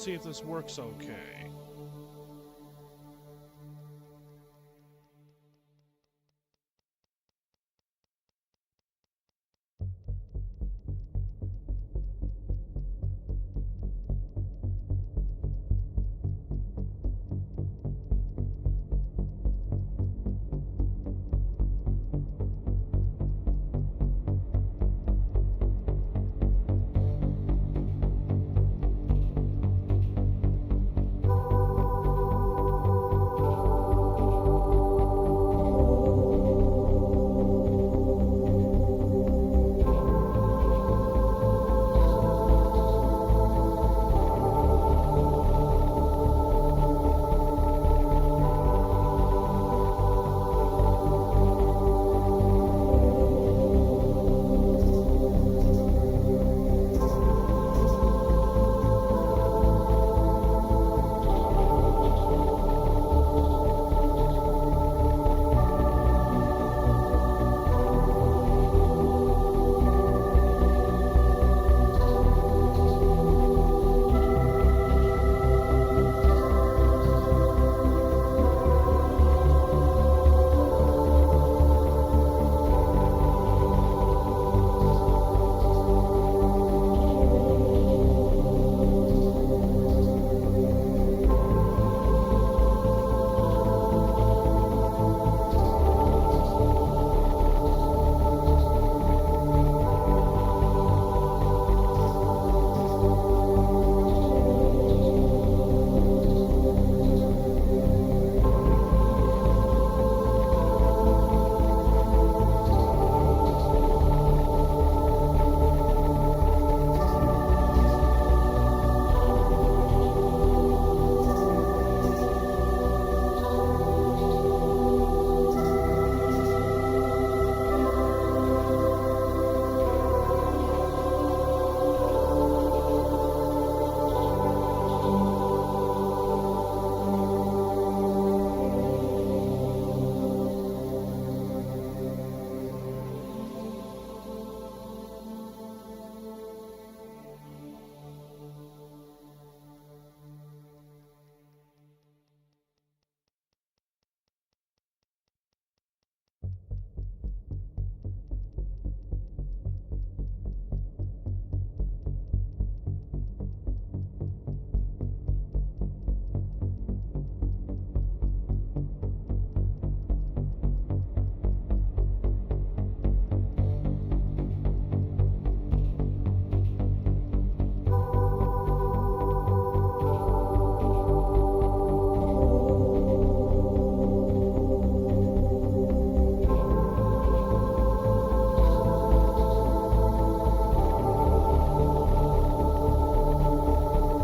see if this works okay.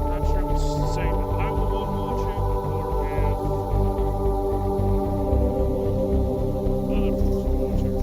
Not sure if it's saying that I'm the one watching or if other folks are watching.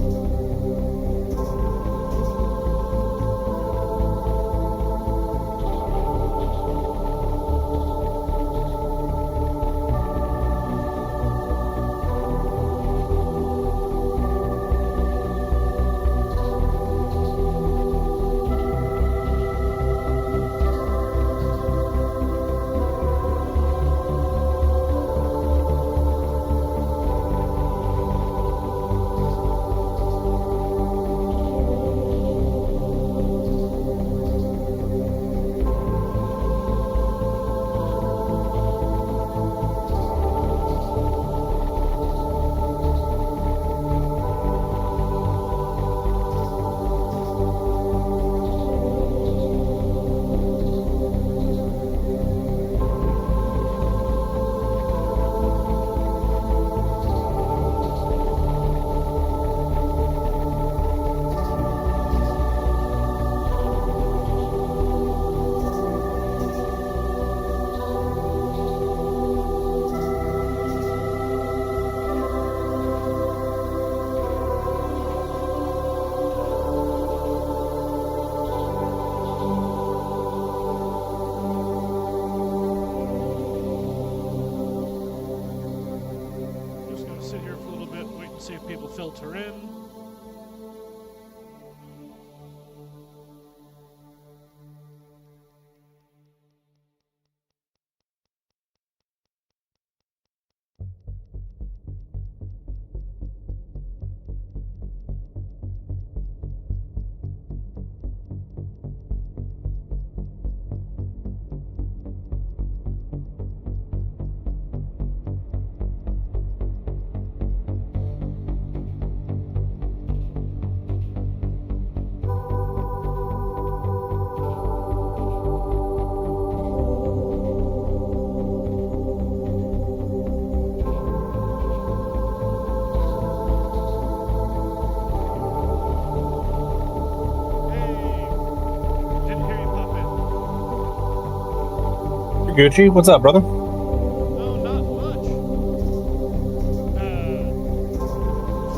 Just gonna sit here for a little bit, wait and see if people filter in. Gucci, what's up, brother? Oh, not much.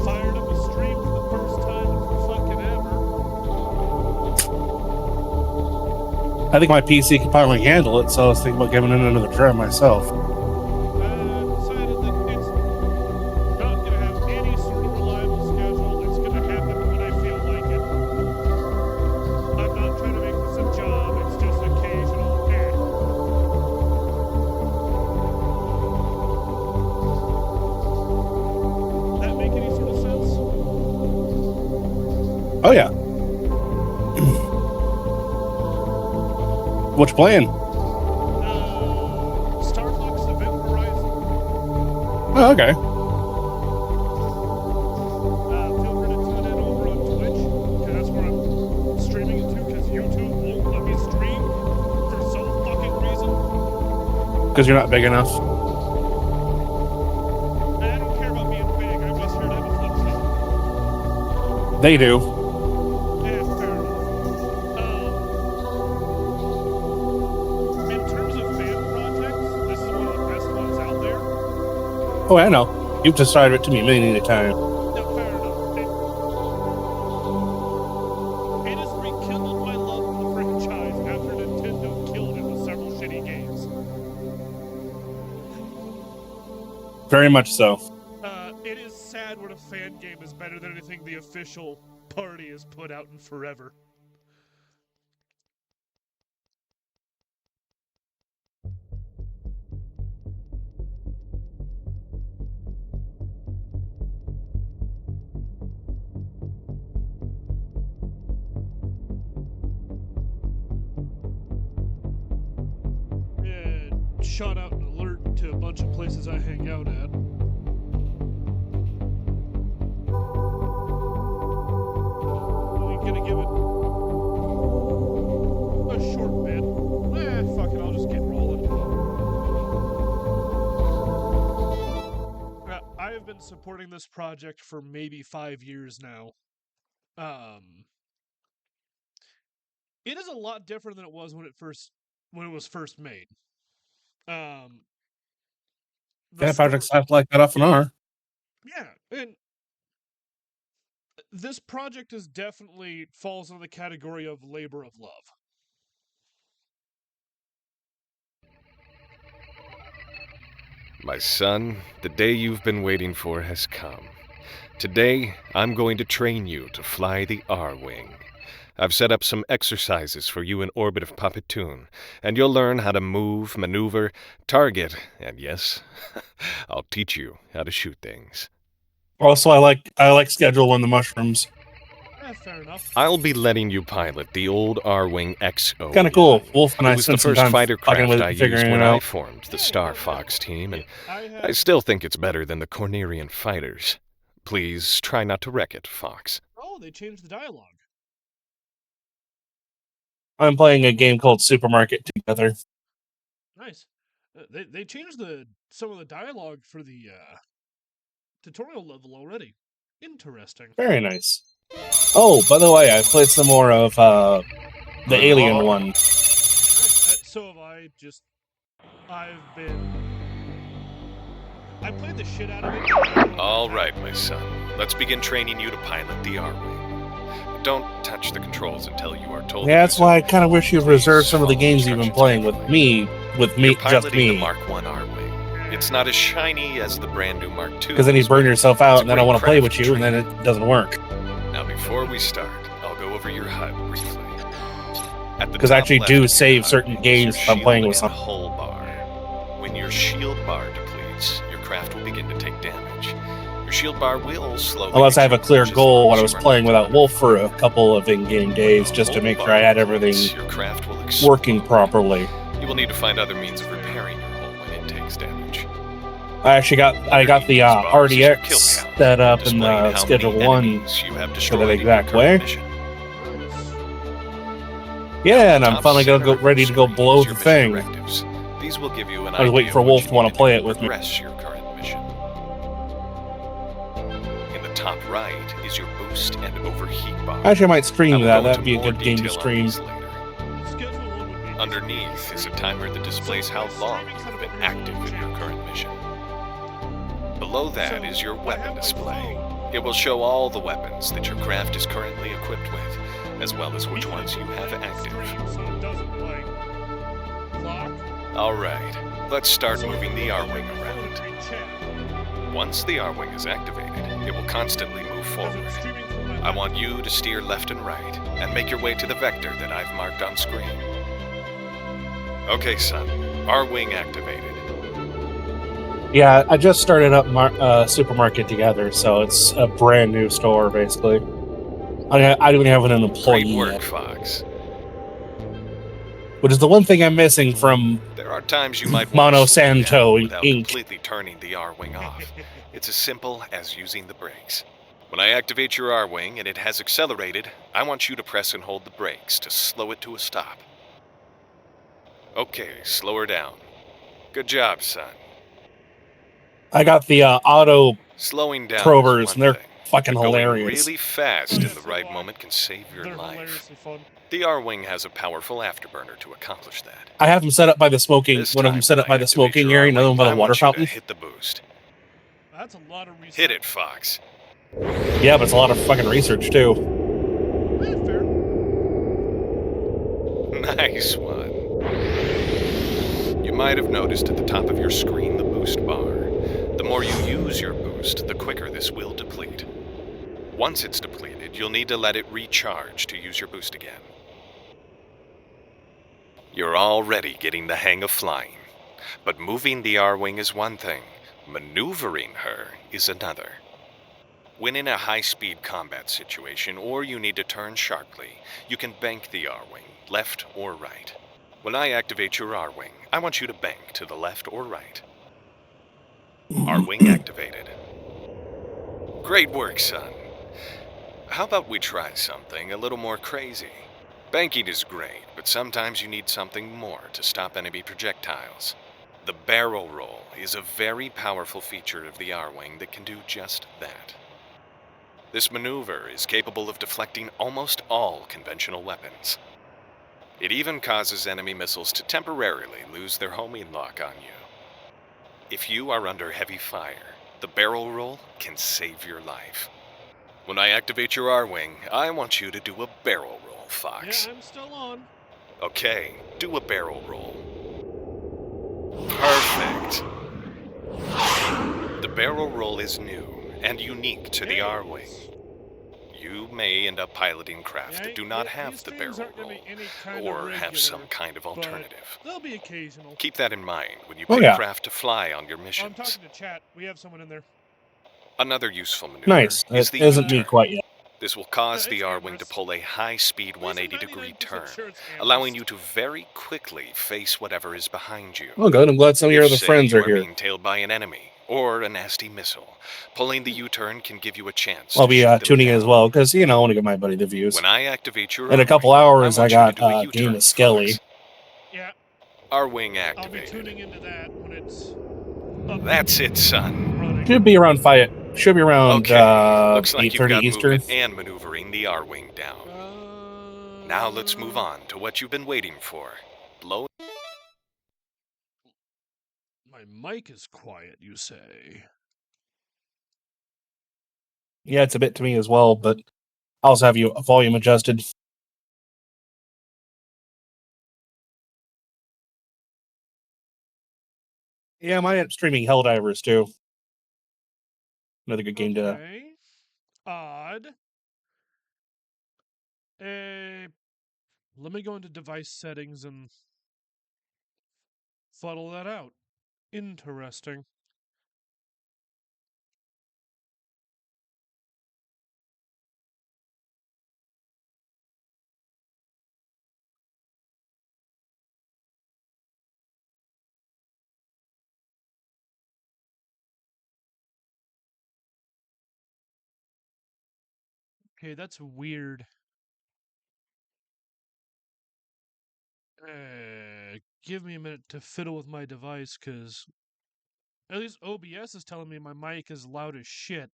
Fired up a stream for the first time in fucking ever. I think my PC can probably handle it, so I was thinking about giving it another try myself. Decided that it's not going to have any sort of reliable schedule. It's going to happen when I feel like it. I'm not trying to make this a job. It's just occasional. That make any sort of sense? Oh, yeah. What you playing? Star Fox Event Horizon. Oh, okay. Feel free to tune in over on Twitch, because that's where I'm streaming it to, because YouTube won't let me stream for some fucking reason. Because you're not big enough. I don't care about being big, I'm just here to have a fun time. They do. Yeah, fair enough. In terms of fan projects, this is one of the best ones out there. Oh, I know. You've described it to me many times. No, fair enough. It has rekindled my love for the franchise after Nintendo killed it with several shitty games. Very much so. It is sad when a fan game is better than anything the official party has put out in forever. And shot out an alert to a bunch of places I hang out at. We're gonna give it a short bit. Fuck it, I'll just get rolling. I have been supporting this project for maybe 5 years now. It is a lot different than it was when it was first made. Yeah, projects have like that often are. Yeah, and this project is definitely falls in the category of labor of love. My son, the day you've been waiting for has come. Today, I'm going to train you to fly the R-Wing. I've set up some exercises for you in orbit of Papatoon, and you'll learn how to move, maneuver, target, and yes, I'll teach you how to shoot things. Also, I like Schedule on the mushrooms. Fair enough. I'll be letting you pilot the old R-Wing XO. Kind of cool. Wolf and I It was the spent some first time fighter fucking craft with I it, used figuring when it I out. formed the Star Fox team, and I have... still think it's better than the Cornerian fighters. Please try not to wreck it, Fox. Oh, they changed the dialogue. I'm playing a game called Supermarket together. Nice. They changed some of the dialogue for the tutorial level already. Interesting. Very nice. Oh, by the way, I played some more of the Alien one. Nice. So have I. I played the shit out of it. All right, my son. Let's begin training you to pilot the R-Wing. Don't touch the controls until you are told. Yeah, that's why I kind of wish you'd reserve some of the games you've been playing with me, just piloting me. the Mark 1 R-Wing. It's not as shiny as the brand new Mark 2. Because then you burn yourself out, and then I want to play with you, and then it doesn't work. Now, before we start, I'll go over your HUD briefly. Because I actually do save certain games if I'm playing with something. Hull bar. When your shield bar depletes, your craft will begin to take damage. Your shield bar will slowly. Unless I have a clear goal when I was playing without Wolf for a couple of in-game days, just to make sure I had everything working properly. You will need to find other means of repairing your hull when it takes damage. I got the RDX set up in Schedule 1 for that exact way. Yeah, and I'm finally ready to go blow the thing. These will give you an I was waiting for Wolf to want to play it with me. Your current mission. In the top right is your boost and overheat bar. Actually, I might stream that. That'd be a good game to stream. Schedule 1 would be Underneath is a timer that displays how long you've been active in your current mission. Below that is your weapon display. It will show all the weapons that your craft is currently equipped with, as well as which ones you have active. So it doesn't like clock. Alright, let's start moving the R-Wing around. Chat. Once the R-Wing is activated, it will constantly move forward. I want you to steer left and right, and make your way to the vector that I've marked on screen. Okay, son. R-Wing activated. Yeah, I just started up Supermarket Together, so it's a brand new store, basically. I don't have an employee Great work, yet, Fox. which is the one thing I'm missing from There are times you might want to Mono slow down Santo without Inc. completely turning the R-Wing off. It's as simple as using the brakes. When I activate your R-Wing and it has accelerated, I want you to press and hold the brakes to slow it to a stop. Okay, slow her down. Good job, son. I got the auto Slowing down probers, is and one they're thing. fucking But going hilarious. really fast in the right moment can save your They're life. hilariously fun. The R-Wing has a powerful afterburner to accomplish that. I have them set up by the smoking. This One of them time, set up when I by the activate smoking your area, another R-Wing, one by I the water want you to fountain. hit the boost. That's a lot of research. Hit it, Fox. Yeah, but it's a lot of fucking research too. Fair. Nice one. You might have noticed at the top of your screen the boost bar. The more you use your boost, the quicker this will deplete. Once it's depleted, you'll need to let it recharge to use your boost again. You're already getting the hang of flying. But moving the R-Wing is one thing. Maneuvering her is another. When in a high-speed combat situation or you need to turn sharply, you can bank the R-Wing, left or right. When I activate your R-Wing, I want you to bank to the left or right. R-Wing activated. Great work, son. How about we try something a little more crazy? Banking is great, but sometimes you need something more to stop enemy projectiles. The barrel roll is a very powerful feature of the R-Wing that can do just that. This maneuver is capable of deflecting almost all conventional weapons. It even causes enemy missiles to temporarily lose their homing lock on you. If you are under heavy fire, the barrel roll can save your life. When I activate your R-Wing, I want you to do a barrel roll, Fox. Yeah, I'm still on. Okay, do a barrel roll. Perfect. The barrel roll is new and unique to the R-Wing. You may end up piloting craft that do not have the barrel roll, or have some kind of alternative. They'll be occasional. Keep that in mind when you Oh, pick yeah. craft to fly on your I'm missions. talking to chat. We have someone in there. Another useful maneuver Nice. is It the isn't me U-turn. quite yet. This will cause Yeah, the it's R-Wing Amherst. to pull a high-speed At least 180-degree 99% turn, sure it's allowing Amherst. you to very quickly face whatever is behind you. Oh, good. I'm glad some of your If, other say, friends you are here. being tailed by an enemy or a nasty missile, pulling the U-turn can give you a chance. I'll to be shoot them tuning in down. as well because I want to give my buddy the views. When I activate your In a couple R-Wing, hours, want I you to got do a U-turn, Game of Skelly. Fox. Yeah, R-Wing I'll be activated. tuning into that when it's up That's it, son. running. Should be around five. Should be around Okay, looks like you've 8:30 got Eastern. movement and maneuvering the R-Wing down. Now let's move on to what you've been waiting for. Blow. My mic is quiet, you say? Yeah, it's a bit to me as well, but I also have you volume adjusted. Yeah, my streaming Helldivers too. Another good game to. Okay. Odd. Let me go into device settings and fuddle that out. Interesting. Okay, that's weird. Give me a minute to fiddle with my device, because at least OBS is telling me my mic is loud as shit.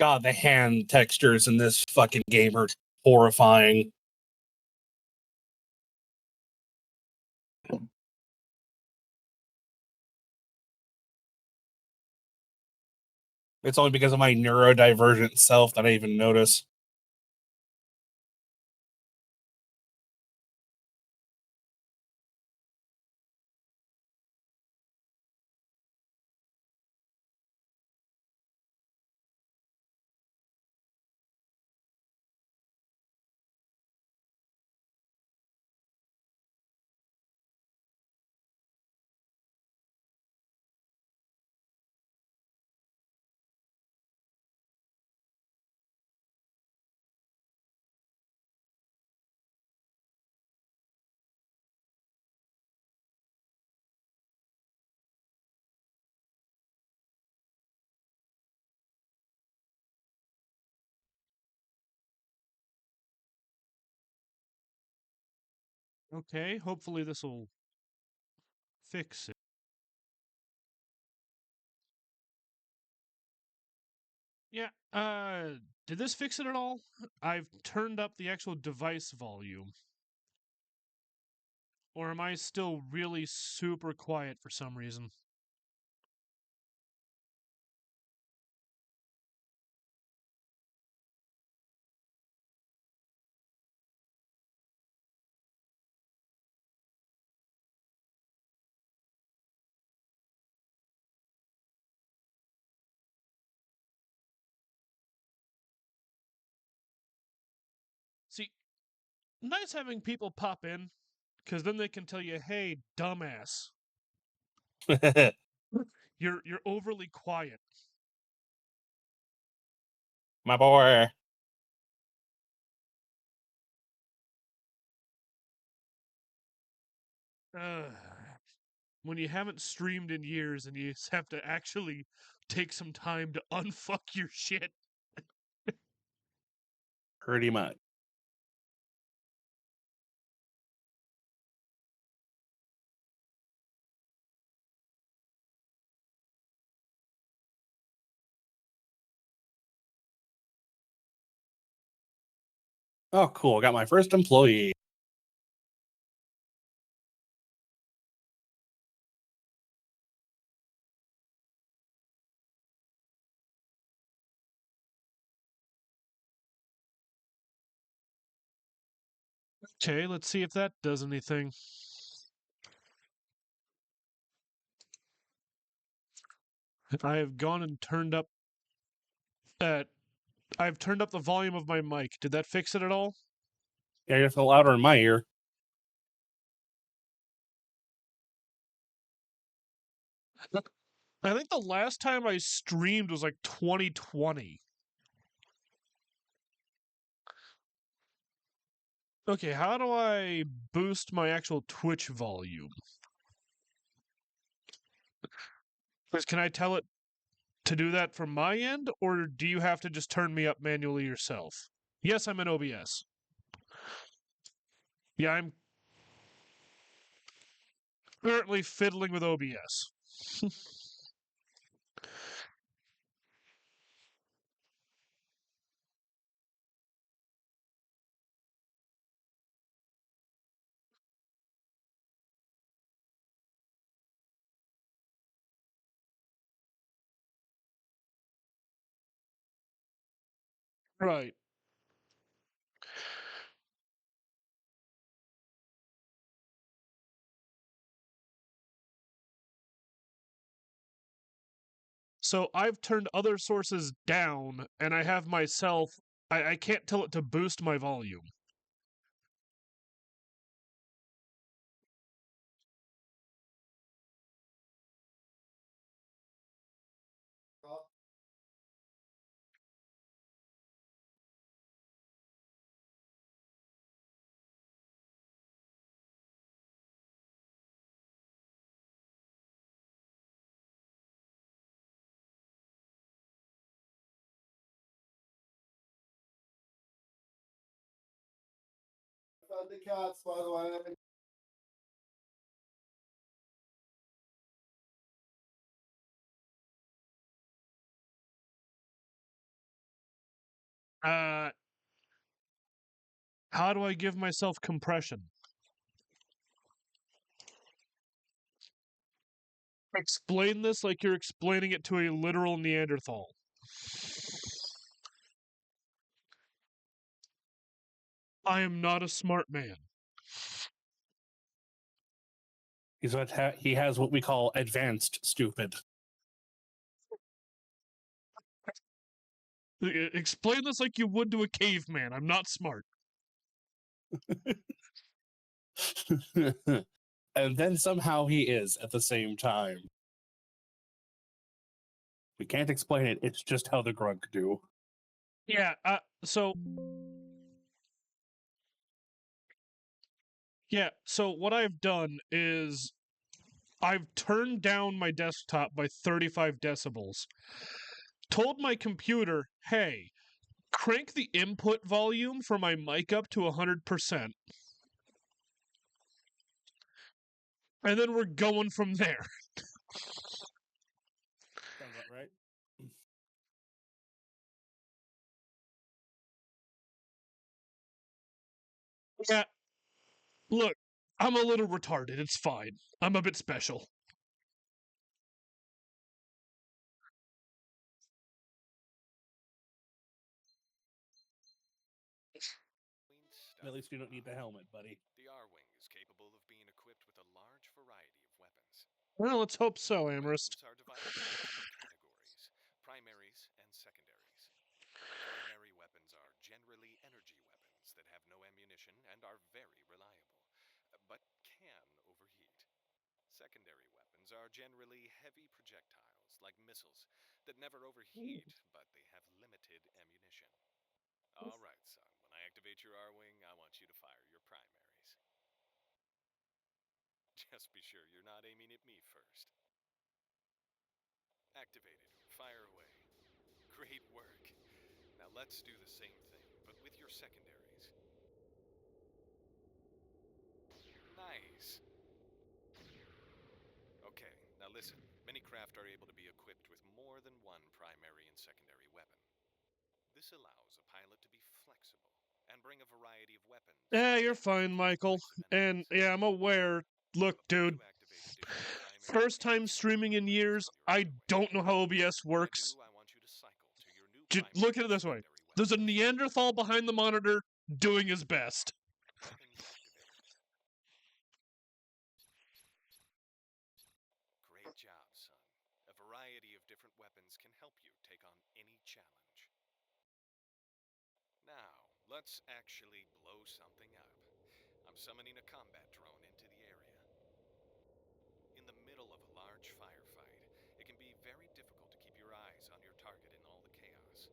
God, the hand textures in this fucking game are horrifying. It's only because of my neurodivergent self that I even notice. Okay, hopefully this will fix it. Yeah, did this fix it at all? I've turned up the actual device volume. Or am I still really super quiet for some reason? See, nice having people pop in, because then they can tell you, hey, dumbass, you're overly quiet. My boy. When you haven't streamed in years and you have to actually take some time to unfuck your shit. Pretty much. Oh, cool. Got my first employee. Okay, let's see if that does anything. I have gone and turned up I've turned up the volume of my mic. Did that fix it at all? Yeah, you're so louder in my ear. I think the last time I streamed was like 2020. Okay, how do I boost my actual Twitch volume? Because can I tell it to do that from my end, or do you have to just turn me up manually yourself? Yes, I'm in OBS. Yeah, I'm currently fiddling with OBS. Right. So I've turned other sources down, and I have myself. I can't tell it to boost my volume. Found the cats, by the way. How do I give myself compression? Explain this like you're explaining it to a literal Neanderthal. I am not a smart man. He has what we call advanced stupid. Explain this like you would to a caveman. I'm not smart. And then somehow he is at the same time. We can't explain it. It's just how the Grug do. Yeah, so what I've done is I've turned down my desktop by 35 decibels. Told my computer, hey, crank the input volume for my mic up to 100%. And then we're going from there. Sounds about right. Yeah. Look, I'm a little retarded. It's fine. I'm a bit special. At least you don't need the helmet, buddy. The R-Wing is capable of being equipped with a large variety of weapons. Well, let's hope so, Amherst. Weapons are divided into two categories, primaries and secondaries. Primary weapons are generally energy weapons that have no ammunition and are very reliable, but can overheat. Secondary weapons are generally heavy projectiles, like missiles, that never overheat, but they have limited ammunition. All right, son. When I activate your R-Wing, I want you to fire your primaries. Just be sure you're not aiming at me first. Activated. Fire away. Great work. Now let's do the same thing, but with your secondaries. Nice. Okay, now listen. Many craft are able to be equipped with more than one primary and secondary weapon. This allows a pilot to be flexible and bring a variety of weapons. Yeah, you're fine, Michael. And yeah, I'm aware. Look, dude. First time streaming in years. I don't know how OBS works. Just look at it this way. There's a Neanderthal behind the monitor doing his best. Great job, son. A variety of different weapons can help you take on any challenge. Now, let's actually blow something up. I'm summoning a combat drone into the area. In the middle of a large firefight, it can be very difficult to keep your eyes on your target in all the chaos.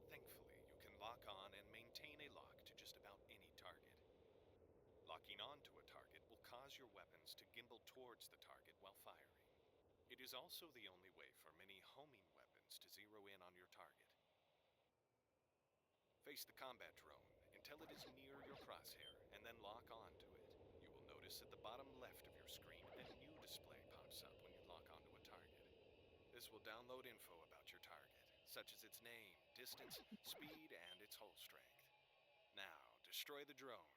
Thankfully, you can lock on and maintain a lock to just about any target. Locking onto a target will cause your weapons to gimbal towards the target while firing. It is also the only way for many homing weapons to zero in on your target. Face the combat drone until it is near your crosshair, and then lock onto it. You will notice at the bottom left of your screen a new display pops up when you lock onto a target. This will download info about your target, such as its name, distance, speed, and its hull strength. Now, destroy the drone.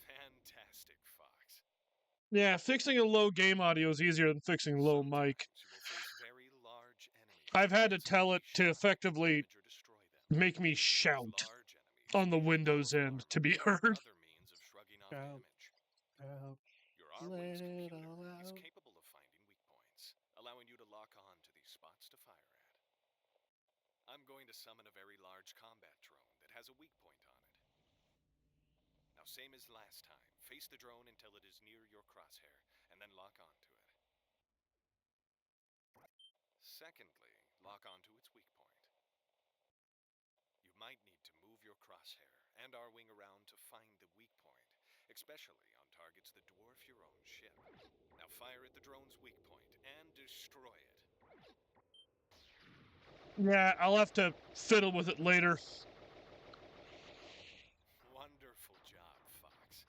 Fantastic, Fox. Yeah, fixing a low game audio is easier than fixing low mic. I've had to tell it to effectively make me shout on the Windows end to be heard. Your R-Wing's computer is capable of finding weak points, allowing you to lock on to these spots to fire at. I'm going to summon a very large combat drone that has a weak point on it. Now, same as last time, face the drone until it is near your crosshair, and then lock onto it. Secondly, lock onto its weak point. You might need to move your crosshair and R-Wing around to find the weak point, especially on targets that dwarf your own ship. Now fire at the drone's weak point and destroy it. Yeah, I'll have to fiddle with it later. Wonderful job, Fox.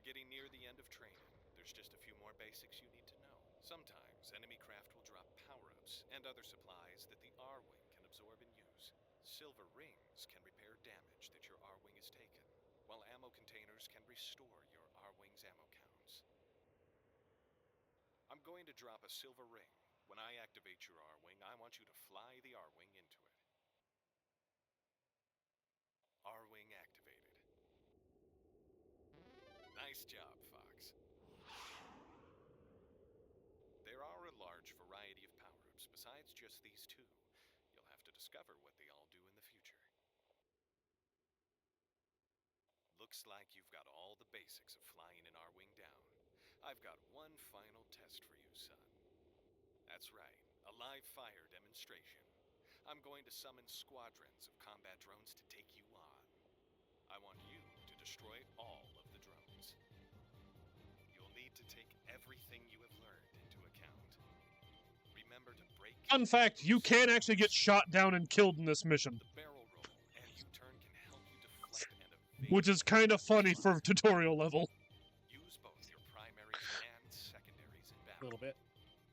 getting near the end of training. There's just a few more basics you need to know. Sometimes enemy craft will drop power-ups and other supplies that the R-Wing can absorb and use. Silver rings can repair damage that your R-Wing has taken, while ammo containers can restore your R-Wing's ammo counts. I'm going to drop a silver ring. When I activate your R-Wing, I want you to fly the R-Wing into it. R-Wing activated. Nice job, Fox. There are a large variety of power-ups besides just these two. You'll have to discover what they all do in the future. Looks like you've got all the basics of flying an R-Wing down. I've got one final test for you, son. That's right, a live fire demonstration. I'm going to summon squadrons of combat drones to take you on. I want you to destroy all of the drones. You'll need to take everything you have learned into account. Remember to break... Fun fact, you can actually get shot down and killed in this mission, The barrel roll and U-turn can help you deflect and evade... which is kind of funny for tutorial level. Use both your primaries and secondaries in A battle. little bit.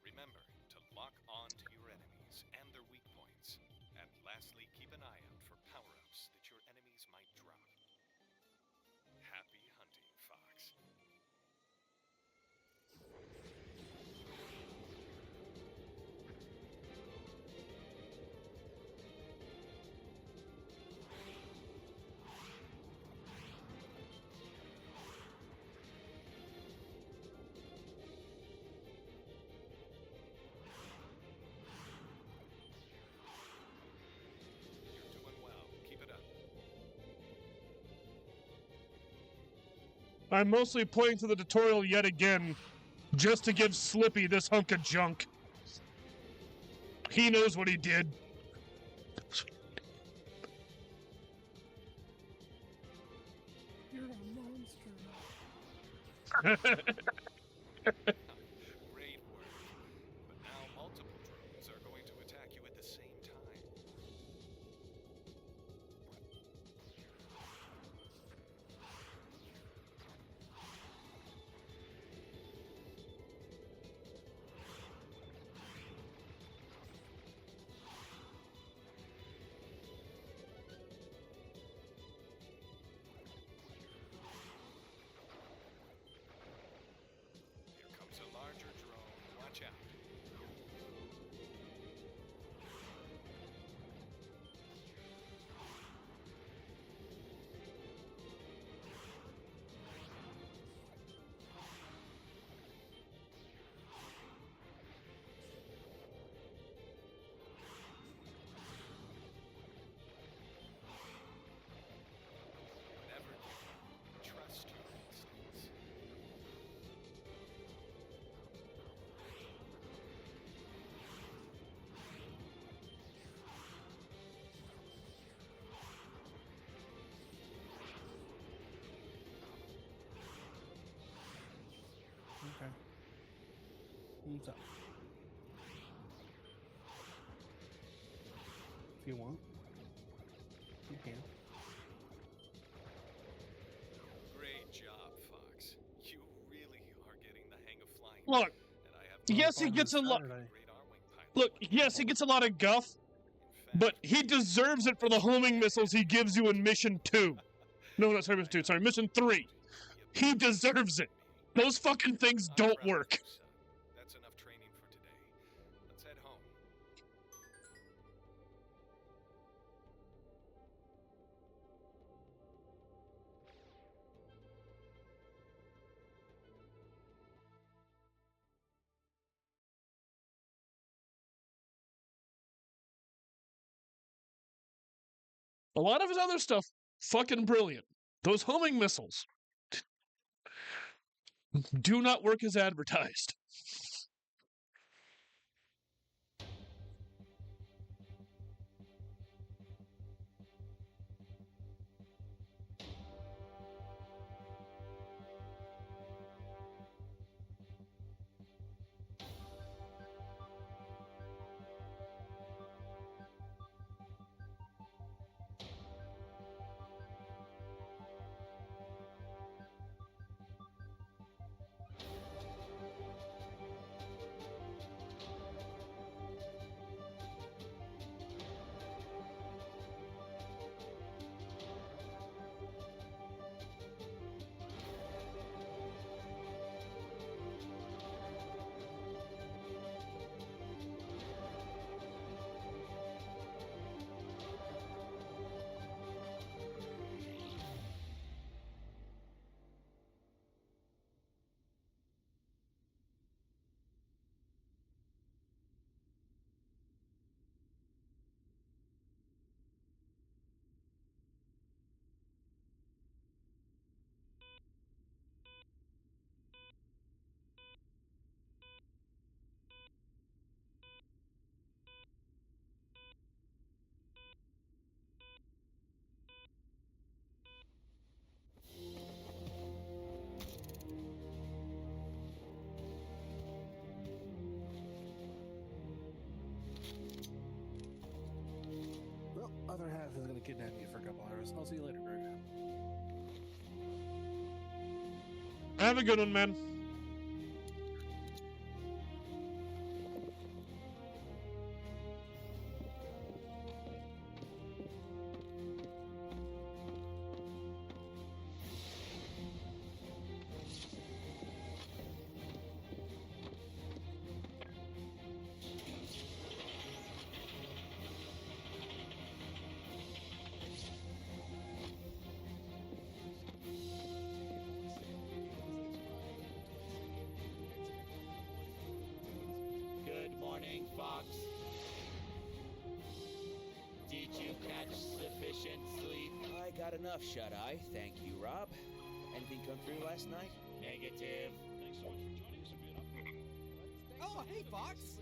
Remember to lock on to your enemies and their weak points. And lastly, keep an eye out for power-ups that your enemies might drop. Happy hunting, Fox. You're doing well. Keep it up. I'm mostly playing through the tutorial yet again, just to give Slippy this hunk of junk. He knows what he did. You're a monster. Great work. But now multiple drones are going to attack you at the same time. Here comes a larger drone. Watch out. Never give up. Trust your instincts. Okay. What's up? If you want, you can. Great job, Fox. You really are getting the hang of flying. Look, And I have yes, he On gets a lot. Saturday. great R-Wing pilot. Look, yes, he gets a lot of guff, In but fact, he deserves it for the homing missiles he gives you in Mission 2. No, not sorry, Mission 2. Sorry, Mission 3. He deserves it. Those fucking things I'm don't proud of work. you, son. That's enough training for today. Let's head home. A lot of his other stuff, fucking brilliant. Those homing missiles do not work as advertised. shooting at you for a couple hours. I'll see you later, Greg. Have a good one, man. Good morning, Fox. Did you catch sufficient sleep? I got enough, shut-eye. Thank you, Rob. Anything come through last night? Negative. Oh, hey, Fox!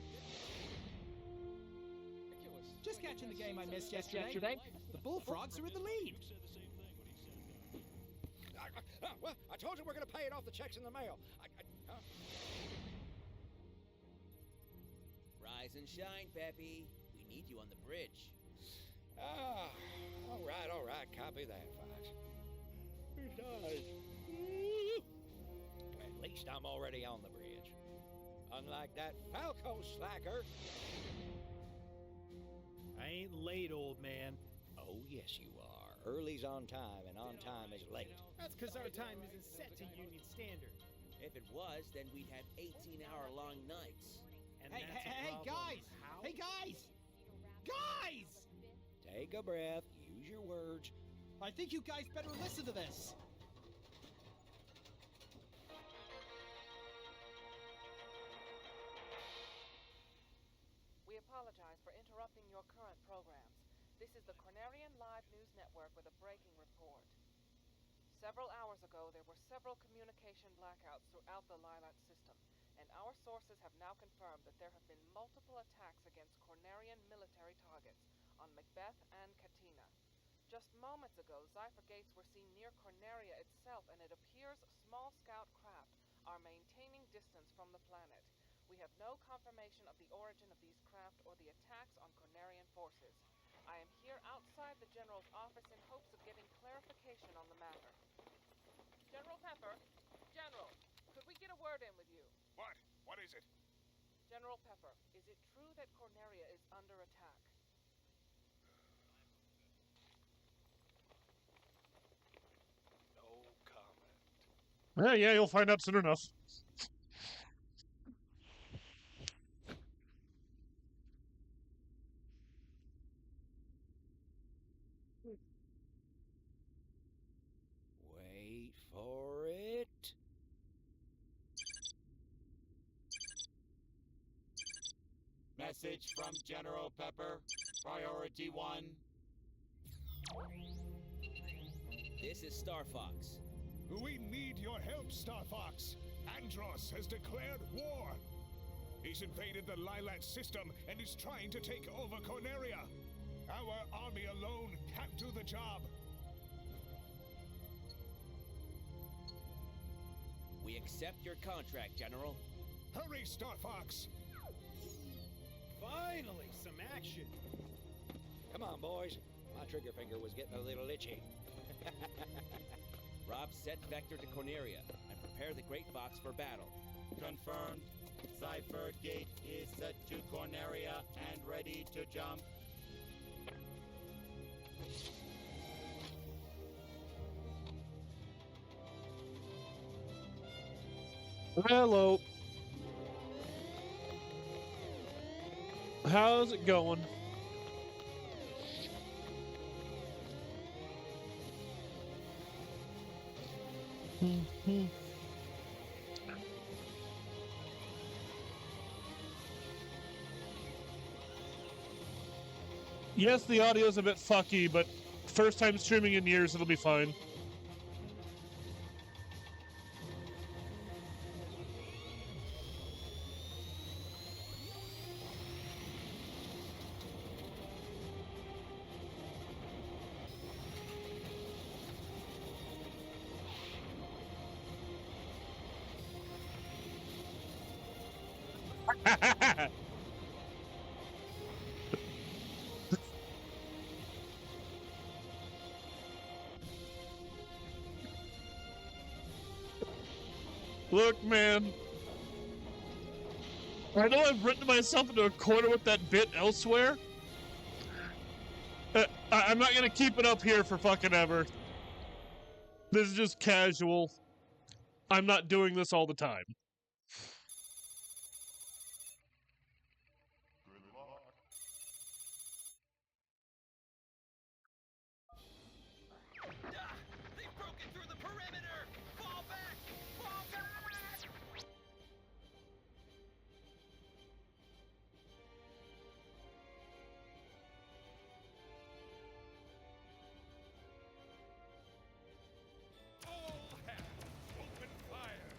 Just catching the game I missed yesterday. The Bullfrogs are in the lead. Well, I told you we're going to pay it off the checks in the mail. Rise and shine, Peppy. We need you on the bridge. All right. Copy that, Fox. Besides, at least I'm already on the bridge. Unlike that Falco slacker. I ain't late, old man. Oh, yes, you are. Early's on time, and on time is late. That's because our time isn't set to Union Standard. If it was, then we'd have 18-hour-long nights. And Hey, that's hey, a hey, problem. guys! How? Hey, guys! Guys! Take a breath. Use your words. I think you guys better listen to this. We apologize for interrupting your current programs. This is the Cornerian Live News Network with a breaking report. Several hours ago, there were several communication blackouts throughout the Lilat system, and our sources have now confirmed that there have been multiple attacks against Cornerian military targets on Macbeth and Katina. Just moments ago, Zypher gates were seen near Corneria itself, and it appears small scout craft are maintaining distance from the planet. We have no confirmation of the origin of these craft or the attacks on Cornerian forces. I am here outside the General's office in hopes of getting clarification on the matter. General Pepper? General, could we get a word in with you? What? What is it? General Pepper, is it true that Corneria is under attack? No comment. Yeah, you'll find out soon enough. Wait for it. Message from General Pepper. Priority 1. This is Star Fox. We need your help, Star Fox. Andros has declared war. He's invaded the Lilat system and is trying to take over Corneria. Our army alone can't do the job. We accept your contract, General. Hurry, Star Fox. Finally, some action. Come on, boys. My trigger finger was getting a little itchy. Rob, set vector to Corneria and prepare the Great Fox for battle. Confirmed. Zypher gate is set to Corneria and ready to jump. Hello. How's it going? Yes, the audio's a bit fucky, but first time streaming in years, it'll be fine. Look, man. I know I've written myself into a corner with that bit elsewhere. I'm not gonna keep it up here for fucking ever. This is just casual. I'm not doing this all the time. They've broken through the perimeter! Fall back! Fall back! All hands, open fire!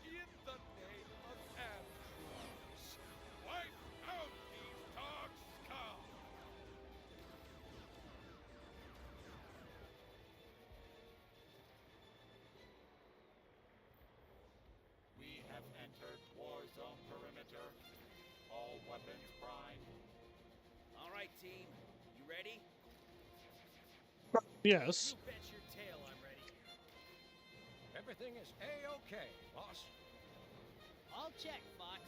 In the name of Andros, wipe out these dark scum! We have entered war zone perimeter. All weapons prime. All right, team. You ready? Yes. You bet your tail I'm ready. Everything is A-OK, boss. I'll check, Fox.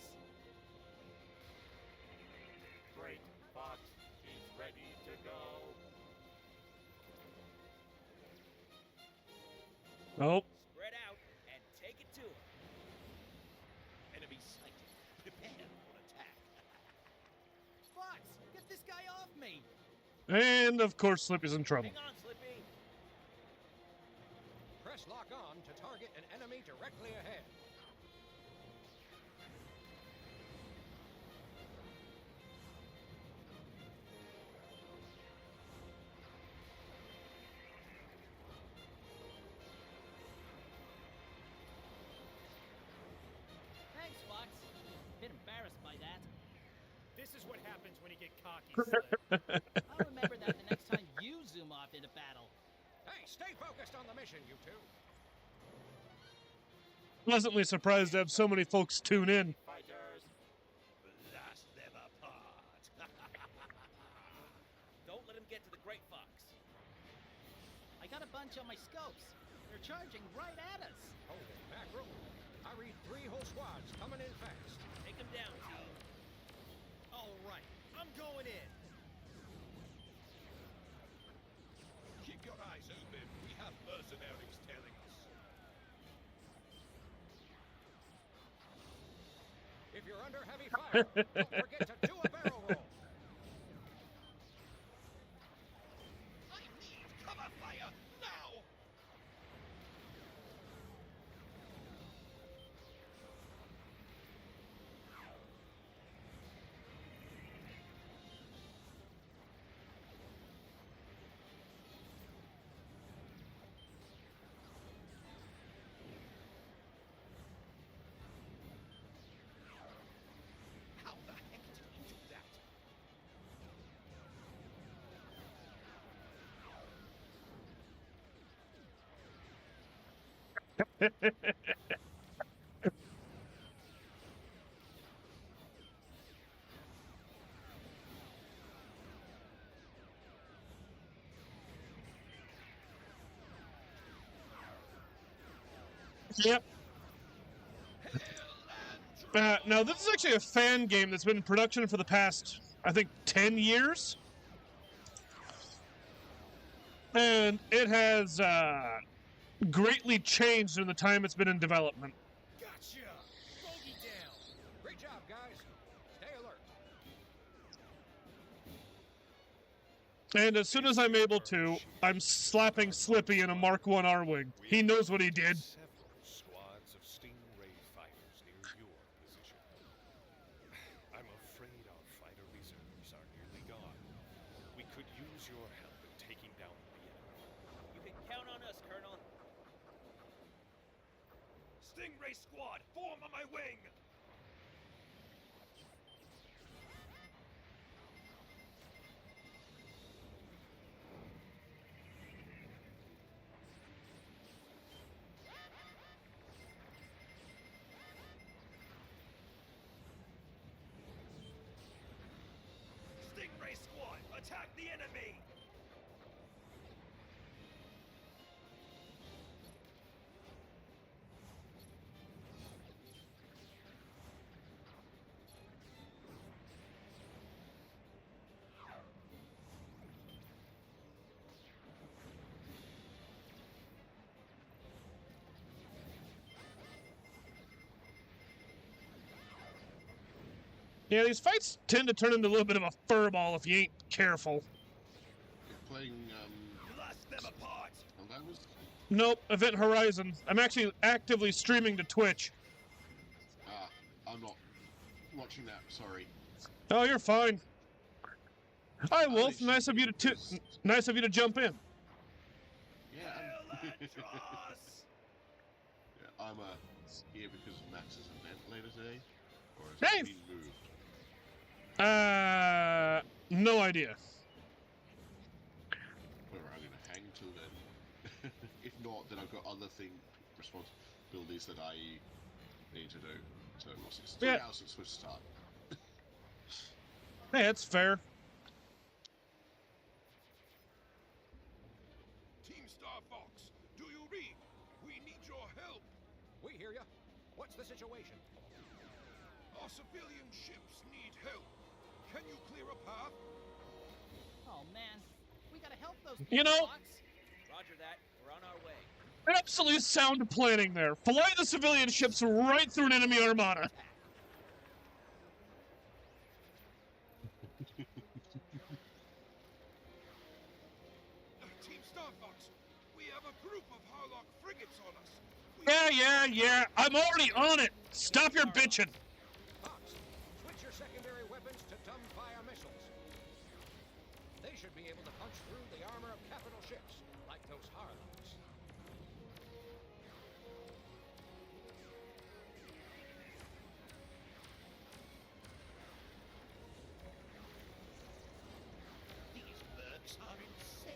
Great Fox is ready to go. Nope. Spread out and take it to him. Enemy sighted. Prepare for attack. Fox, get this guy off me. And of course, Slippy's in trouble. Hang on, Slippy. Press lock on to target an enemy directly ahead. Thanks, Fox. Bit embarrassed by that. This is what happens when you get cocky. I'll remember that the next time you zoom off into battle. Hey, stay focused on the mission, you two. Pleasantly surprised to have so many folks tune in. Fighters, Blast them apart. Don't let him get to the Great Fox. I got a bunch on my scopes. They're charging right at us. Holy mackerel. I read 3 whole squads coming in fast. Take him down, team. All right, I'm going in. Keep your eyes open. We have mercenaries tailing us. If you're under heavy fire, don't forget to do a barrel roll. I need cover fire now! How the heck did you do that? Yep. Now, this is actually a fan game that's been in production for the past, I think, 10 years. And it has greatly changed in the time it's been in development. Gotcha! Bogey down! Great job, guys. Stay alert. And as soon as I'm able to, I'm slapping Slippy in a Mark 1 R-Wing. He knows what he did. Several squads of Stingray fighters near your position. I'm afraid our fighter reserves are nearly gone. We could use your help in taking down the enemy. You can count on us, Colonel. Stingray squad, form on my wing! Stingray squad, attack the enemy! Yeah, these fights tend to turn into a little bit of a furball if you ain't careful. You're playing, You lost them apart. Helldivers? Nope, Event Horizon. I'm actually actively streaming to Twitch. Ah, I'm not watching that, sorry. Oh, you're fine. Hi, Wolf. Nice of you to jump in. Yeah, yeah, I'm here because of Max's event later today. Or has Hey! it been moved? No idea. Whatever, I'm gonna hang till then. If not, then I've got other responsibilities that I need to do. So we'll see. It's 3 Yeah. hours since Switch start. Hey, that's fair. Team Star Fox, do you read? We need your help. We hear ya. What's the situation? Our civilian ships need help. Can you clear a path? Oh man, we gotta help those You know- Fox. Roger that. We're on our way. Absolute sound planning there. Fly the civilian ships right through an enemy armada. Team Star Fox, we have a group of Harlock frigates on us. Yeah. I'm already on it. Stop your bitching. Fox, switch your secondary weapons to dumbfire missiles. They should be able to punch through the armor of capital ships, like those Harlocks. These birds are insane.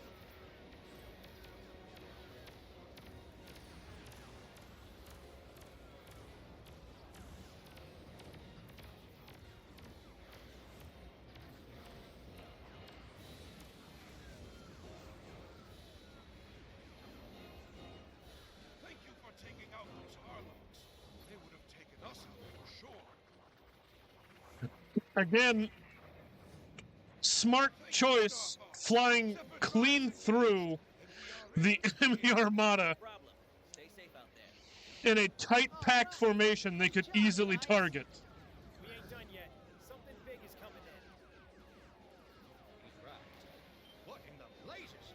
Thank you for taking out those Harlocks. They would have taken us out for sure. Again, smart choice flying clean through the enemy armada Problem. Stay safe out there. in a tight packed formation they could easily target. We ain't done yet. Something big is coming in. Right. What in the blazes?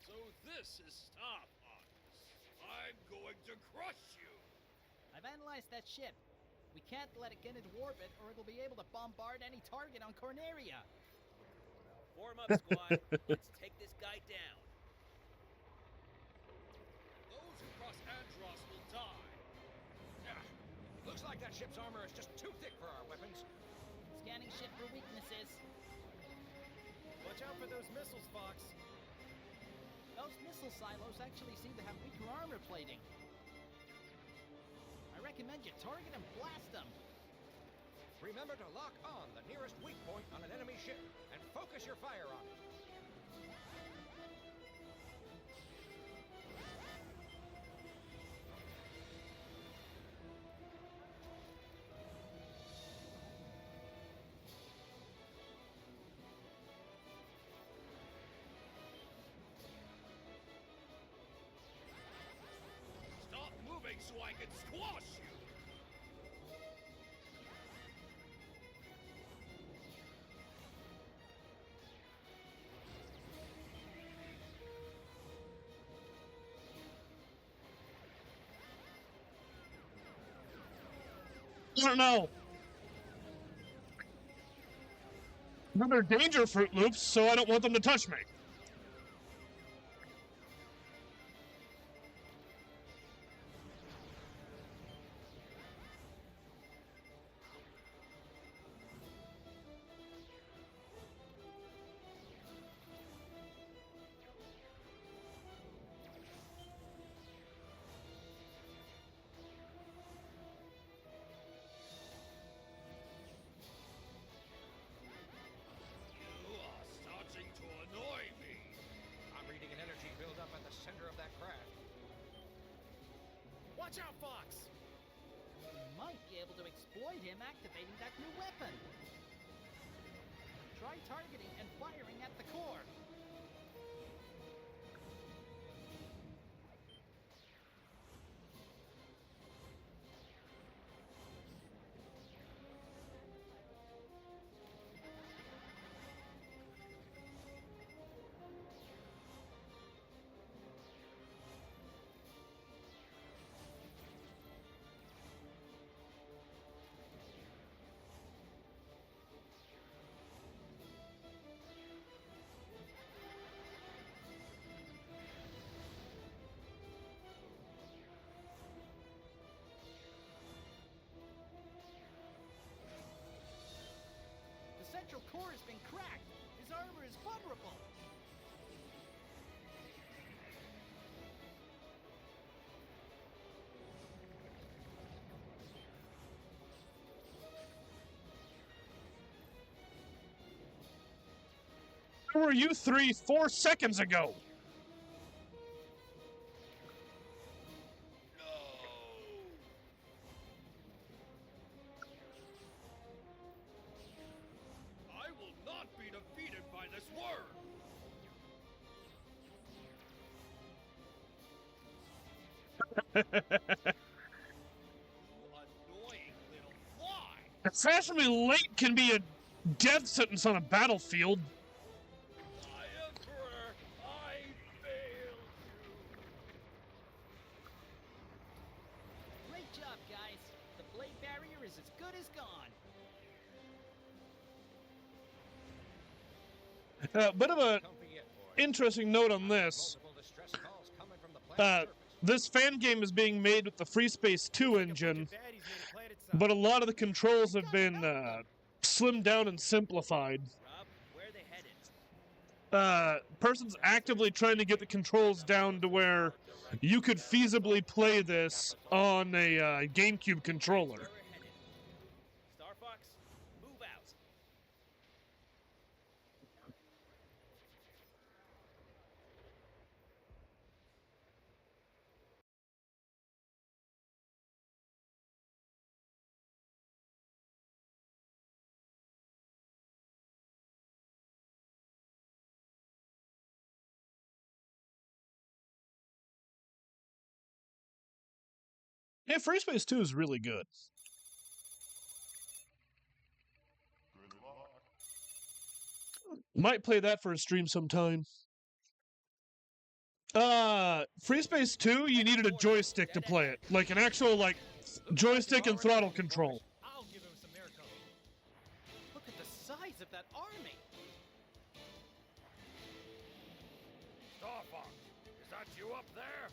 So this is Star Fox. I'm going to crush you. I've analyzed that ship. We can't let it get into orbit, or it'll be able to bombard any target on Corneria. Form up, squad. Let's take this guy down. Those who cross Andros will die. Yeah. Looks like that ship's armor is just too thick for our weapons. Scanning ship for weaknesses. Watch out for those missiles, Fox. Those missile silos actually seem to have weaker armor plating. I recommend you target and blast them. Remember to lock on the nearest weak point on an enemy ship and focus your fire on it. Stop moving so I can squash you. I don't know. They're danger Fruit Loops, so I don't want them to touch me. You are starting to annoy me. I'm reading an energy buildup at the center of that craft. Watch out, Fox! You might be able to exploit him activating that new weapon. Try targeting and firing at the core. core has been cracked. His armor is vulnerable. Where were you 4 seconds ago? I will not be defeated by this word! Annoying little fly! Fashionably late can be a death sentence on a battlefield. My Emperor, I failed you! Great job, guys. The blade barrier is as good as gone. Bit of a interesting note on this. This fan game is being made with the FreeSpace 2 engine, but a lot of the controls have been slimmed down and simplified. Rob, where are they headed? Person's actively trying to get the controls down to where you could feasibly play this on a GameCube controller. Star Fox, move out. Yeah, FreeSpace 2 is really good. Might play that for a stream sometime. FreeSpace 2, you needed a joystick to play it. Like an actual, like, joystick and throttle control. I'll give him some air cover. Look at the size of that army. Star Fox, is that you up there?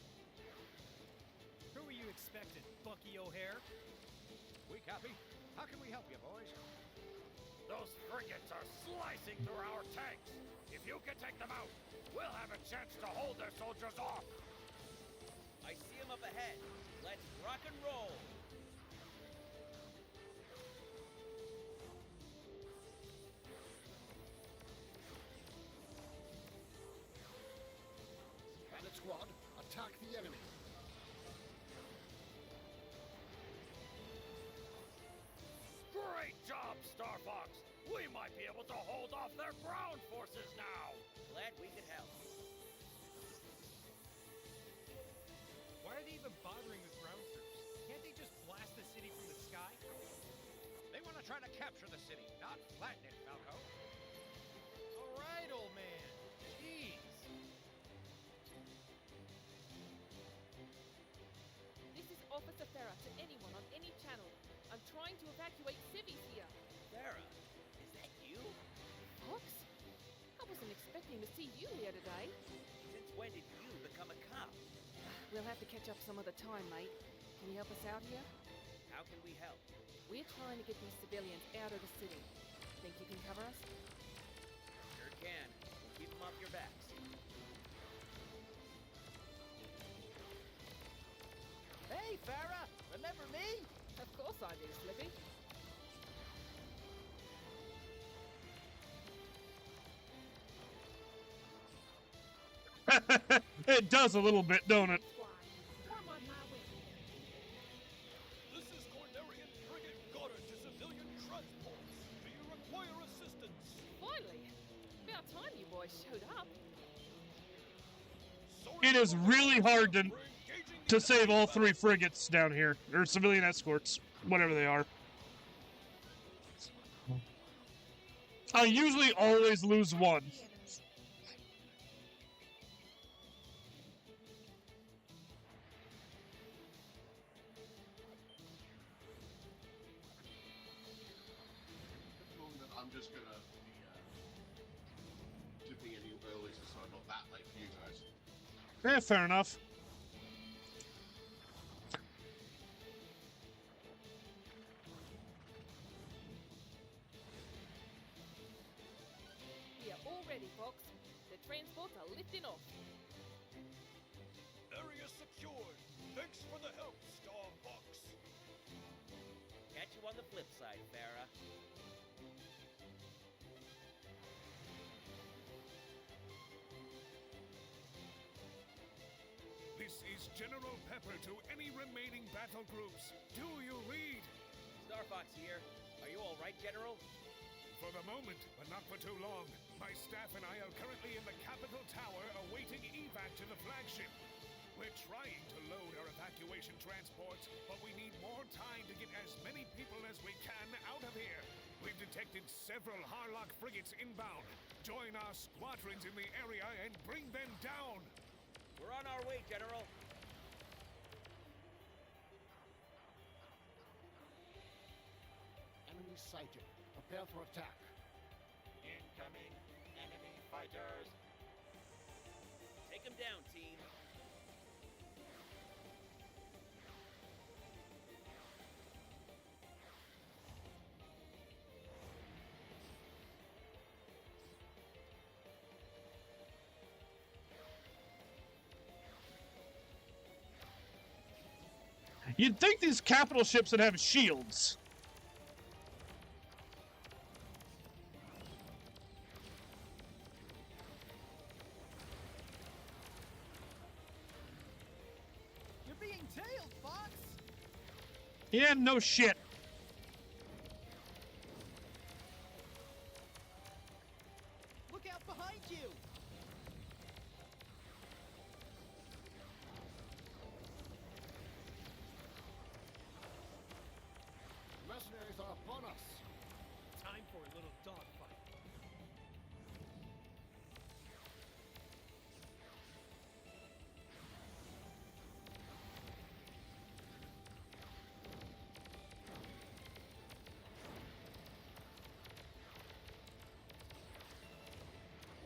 Who were you expecting, Bucky O'Hare? We copy. How can we help you, boys? Those frigates are slicing through our tanks. If you can take them out, we'll have a chance to hold their soldiers off. I see him up ahead. Let's rock and roll. Planet Squad, attack the enemy. Great job, Star Fox. We might be able to hold off their ground forces now. Glad we could help. Why are they even bothering with ground troops? Can't they just blast the city from the sky? They want to try to capture the city, not flatten it, Falco. All right, old man. Jeez. This is Officer Farah to anyone on any channel. I'm trying to evacuate civvies here. Farah, is that you? Fox? I wasn't expecting to see you here today. Since when did you become a cop? We'll have to catch up some other time, mate. Can you help us out here? How can we help? We're trying to get these civilians out of the city. Think you can cover us? Sure can. We'll keep them off your backs. Hey, Farah! Remember me? Of course I do, Slippy. It does a little bit, don't it? This is Cornerian Frigate Goddard to civilian transport. Do you require assistance? Finally! About time you boys showed up. It is really hard to save all 3 frigates down here, or civilian escorts, whatever they are. I usually always lose one. I'm just gonna be dipping in early so I'm not that late for you guys. Yeah, fair enough. transports are lifting off. Area secured. Thanks for the help, Star Fox. Catch you on the flip side, Farah. This is General Pepper to any remaining battle groups. Do you read? Star Fox here. Are you all right, General? For the moment, but not for too long. My staff and I are currently in the Capitol Tower awaiting evac to the flagship. We're trying to load our evacuation transports, but we need more time to get as many people as we can out of here. We've detected several Harlock frigates inbound. Join our squadrons in the area and bring them down. We're on our way, General. Enemy sighted. Prepare for attack. Incoming enemy fighters. Take them down, team. You'd think these capital ships would have shields. You're being tailed, Fox! Yeah, no shit. Look out behind you! Mercenaries are upon us. Time for a little dogfight.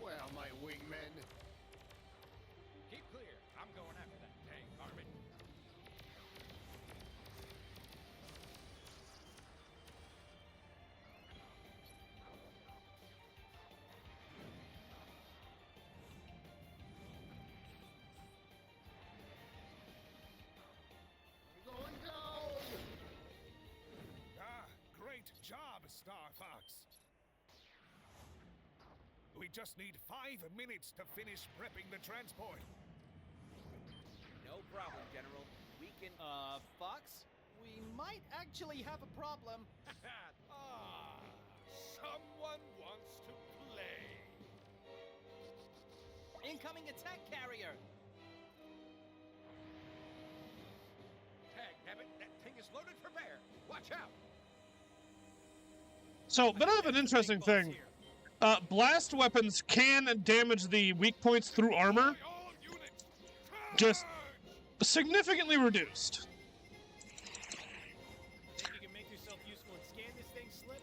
Where are my wingmen? Keep clear. I'm going after that tank, Armin. Going down! Ah, great job, Star Fox. We just need 5 minutes to finish prepping the transport. No problem, General. We can... Fox? We might actually have a problem. Someone wants to play. Incoming attack carrier! Tag, nabbit, that thing is loaded for bear. Watch out. So, bit of an interesting thing. Blast weapons can damage the weak points through armor. Just significantly reduced. Think you can make yourself useful and scan this thing, Slip?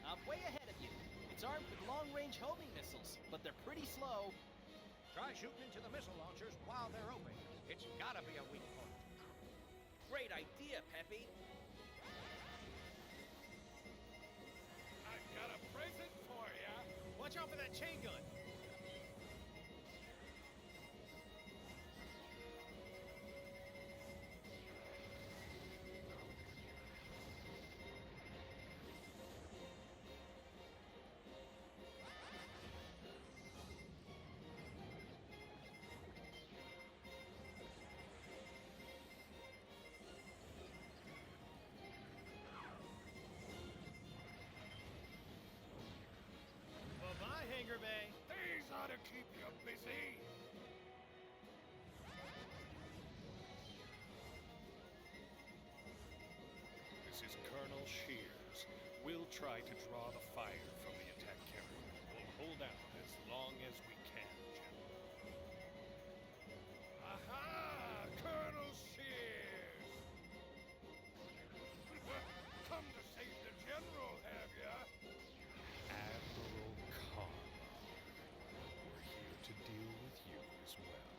I'm way ahead of you. It's armed with long-range homing missiles, but they're pretty slow. Try shooting into the missile launchers while they're open. It's gotta be a weak point. Great idea, Peppy. I've got a present for ya. Watch out for that chain gun. Bye-bye, Hangar Bay. These ought to keep you busy. This is Colonel Shears. We'll try to draw the fire from the attack carrier. We'll hold out as long as we can, General. Aha! Colonel Shears! Come to save the General, have ya? Admiral Karma. We're here to deal with you as well.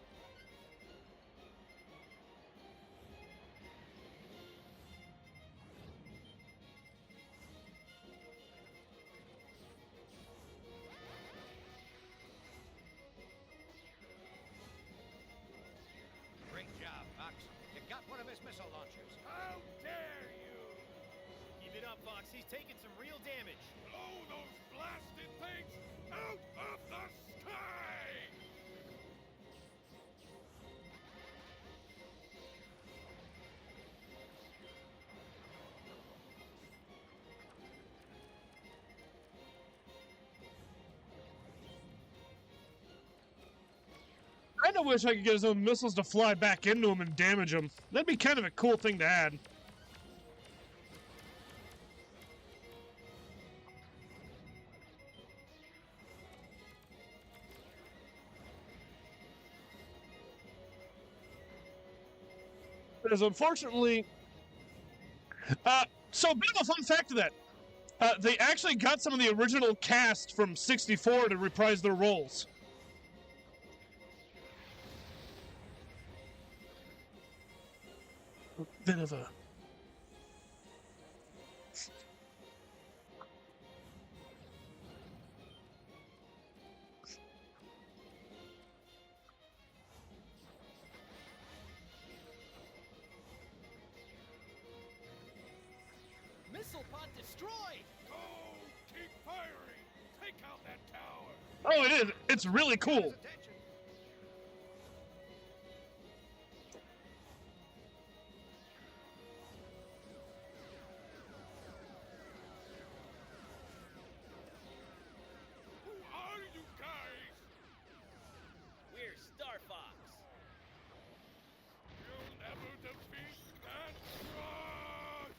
wireless missile launchers. How dare you! Keep it up, Fox. He's taking some real damage. Blow those blasted things out of the sky! I kinda wish I could get his own missiles to fly back into him and damage him. That'd be kind of a cool thing to add. Because unfortunately, so bit of a fun fact to that. They actually got some of the original cast from 64 to reprise their roles. Bit of a... Missile pod destroyed! Go! Keep firing! Take out that tower! Oh, it is. It's really cool. Who are you guys? We're Star Fox. You'll never defeat Andros!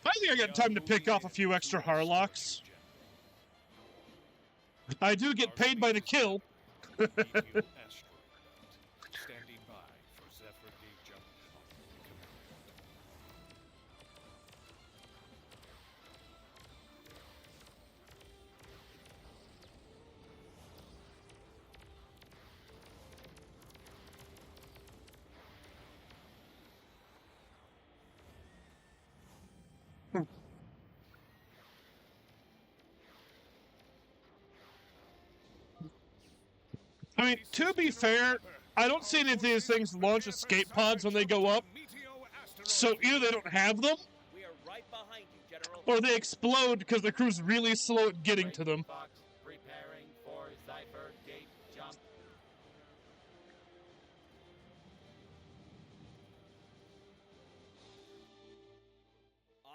I think I got time to pick off a few extra Harlocks. I do get paid by the kill. Standing by for Zephyr Gate jump on command. I mean, to be fair, I don't see any of these things launch escape pods when they go up. So either they don't have them, We are right behind you, General. or they explode because the crew's really slow at getting to them. Fox preparing for Zephyr Gate jump.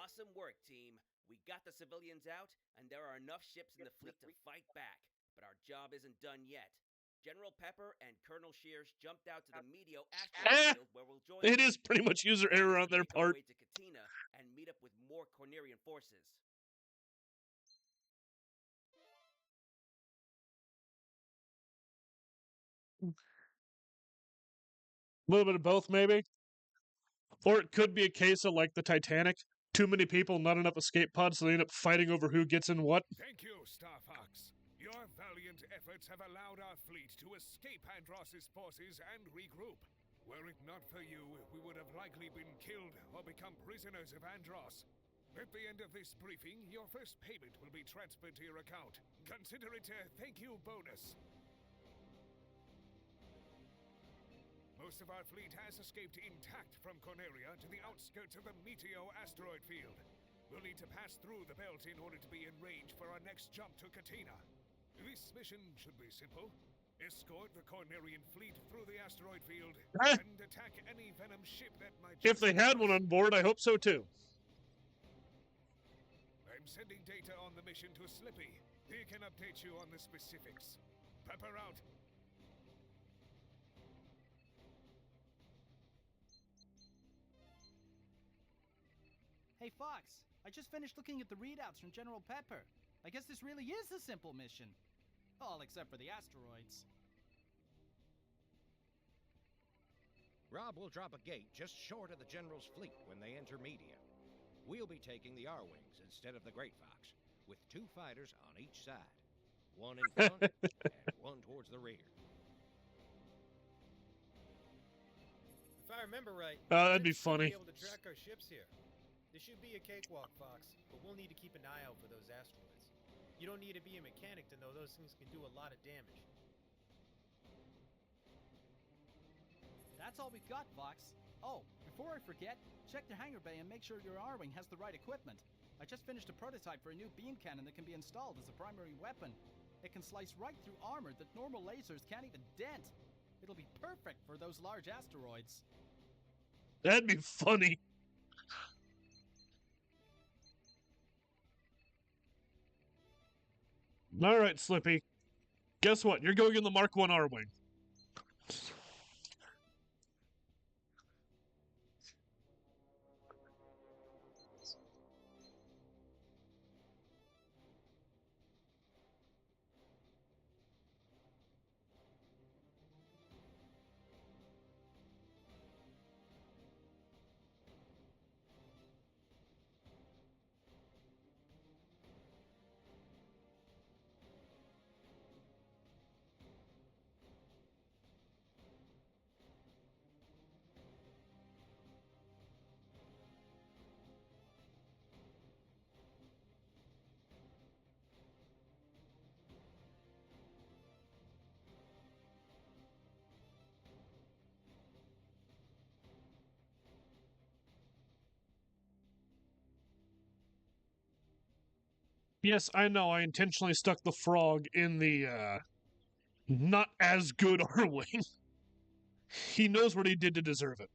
Awesome work, team. We got the civilians out, and there are enough ships in the fleet to fight back. But our job isn't done yet. General Pepper and Colonel Shears jumped out to the Meteo asteroid field where we'll join It them. is pretty much user error on their Make our part. way to Katina and meet up with more Cornerian forces. A little bit of both, maybe. Or it could be a case of like the Titanic. Too many people, not enough escape pods, so they end up fighting over who gets in what. Thank you, Star Fox. Your valiant efforts have allowed our fleet to escape Andross's forces and regroup. Were it not for you, we would have likely been killed or become prisoners of Andross. At the end of this briefing, your first payment will be transferred to your account. Consider it a thank you bonus. Most of our fleet has escaped intact from Corneria to the outskirts of the Meteo asteroid field. We'll need to pass through the belt in order to be in range for our next jump to Katina. This mission should be simple. Escort the Cornerian fleet through the asteroid field and attack any Venom ship that might... If they had one on board, I hope so too. I'm sending data on the mission to Slippy. He can update you on the specifics. Pepper out. Hey, Fox, I just finished looking at the readouts from General Pepper. I guess this really is a simple mission. All except for the asteroids. Rob will drop a gate just short of the General's fleet when they enter Media. We'll be taking the R-Wings instead of the Great Fox, with 2 fighters on each side. One in front and one towards the rear. If I remember right, That'd be we should funny. Be able to track our ships here. This should be a cakewalk, Fox, but we'll need to keep an eye out for those asteroids. You don't need to be a mechanic to know those things can do a lot of damage. That's all we've got, Fox. Oh, before I forget, check the hangar bay and make sure your Arwing has the right equipment. I just finished a prototype for a new beam cannon that can be installed as a primary weapon. It can slice right through armor that normal lasers can't even dent. It'll be perfect for those large asteroids. That'd be funny. All right, Slippy. Guess what? You're going in the Mark 1 R-Wing. Yes, I know. I intentionally stuck the frog in the not as good R-Wing. He knows what he did to deserve it.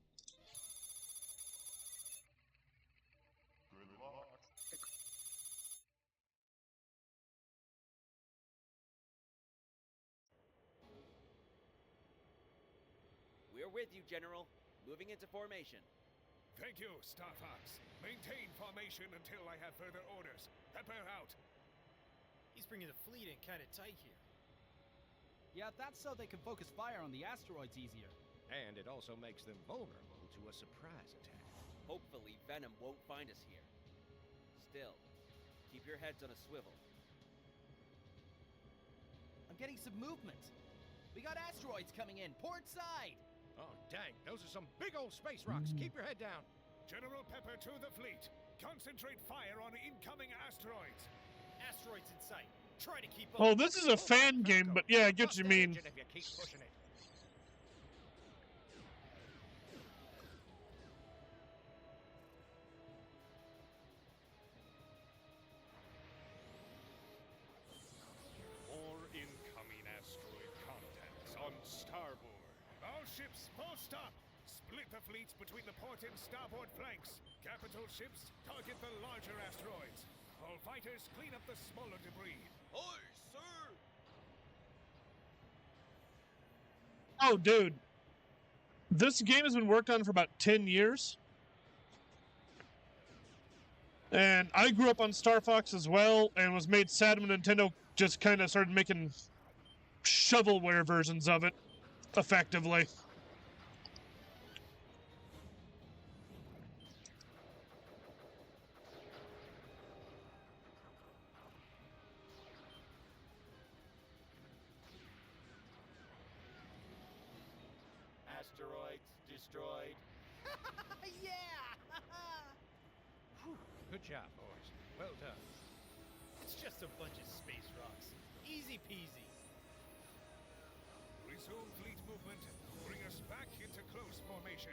We're with you, General. Moving into formation. Thank you, Star Fox. Maintain formation until I have further orders. Pepper out. He's bringing the fleet in kind of tight here. Yeah, that's so they can focus fire on the asteroids easier. And it also makes them vulnerable to a surprise attack. Hopefully, Venom won't find us here. Still, keep your heads on a swivel. I'm getting some movement. We got asteroids coming in, port side. Oh, dang. Those are some big old space rocks. Keep your head down. General Pepper to the fleet. Concentrate fire on incoming asteroids. Asteroids in sight. Try to keep up. Oh, this is a fan game, but yeah, I get what you mean. If you keep pushing it. More incoming asteroid contacts on starboard. All ships, full stop. Split the fleets between the port and starboard flanks. Capital ships, target the larger asteroids. All fighters, clean up the smaller debris. Aye, sir! Oh, dude. This game has been worked on for about 10 years. And I grew up on Star Fox as well, and was made sad when Nintendo just kind of started making shovelware versions of it, effectively. Asteroids destroyed. Yeah! Good job, boys. Well done. It's just a bunch of space rocks. Easy peasy. Resume fleet movement. Bring us back into close formation.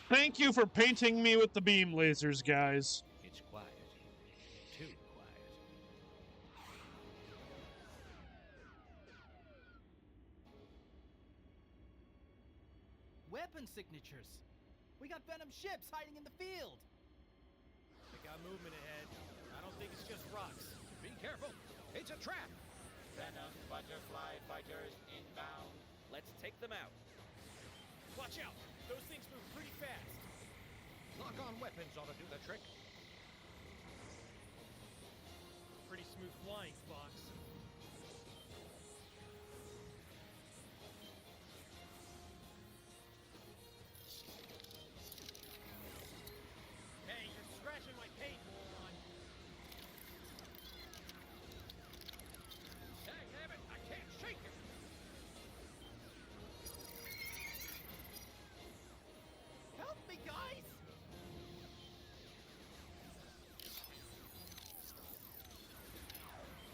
Thank you for painting me with the beam lasers, guys. It's quiet. Too quiet. Weapon signatures. We got Venom ships hiding in the field. They got movement ahead. I don't think it's just rocks. Be careful. It's a trap. Venom butterfly fighters inbound. Let's take them out. Watch out. Those things move pretty fast. Lock-on weapons ought to do the trick. Pretty smooth flying, Fox. Hey, you're scratching my paint, moron. Dang, damn it, I can't shake it. Help me, guys!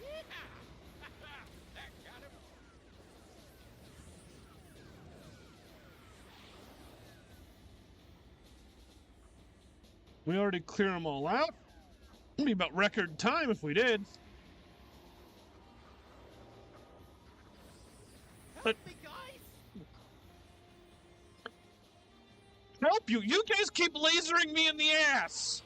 Yeah. We already clear them all out. It'd be about record time if we did. But help you! You guys keep lasering me in the ass.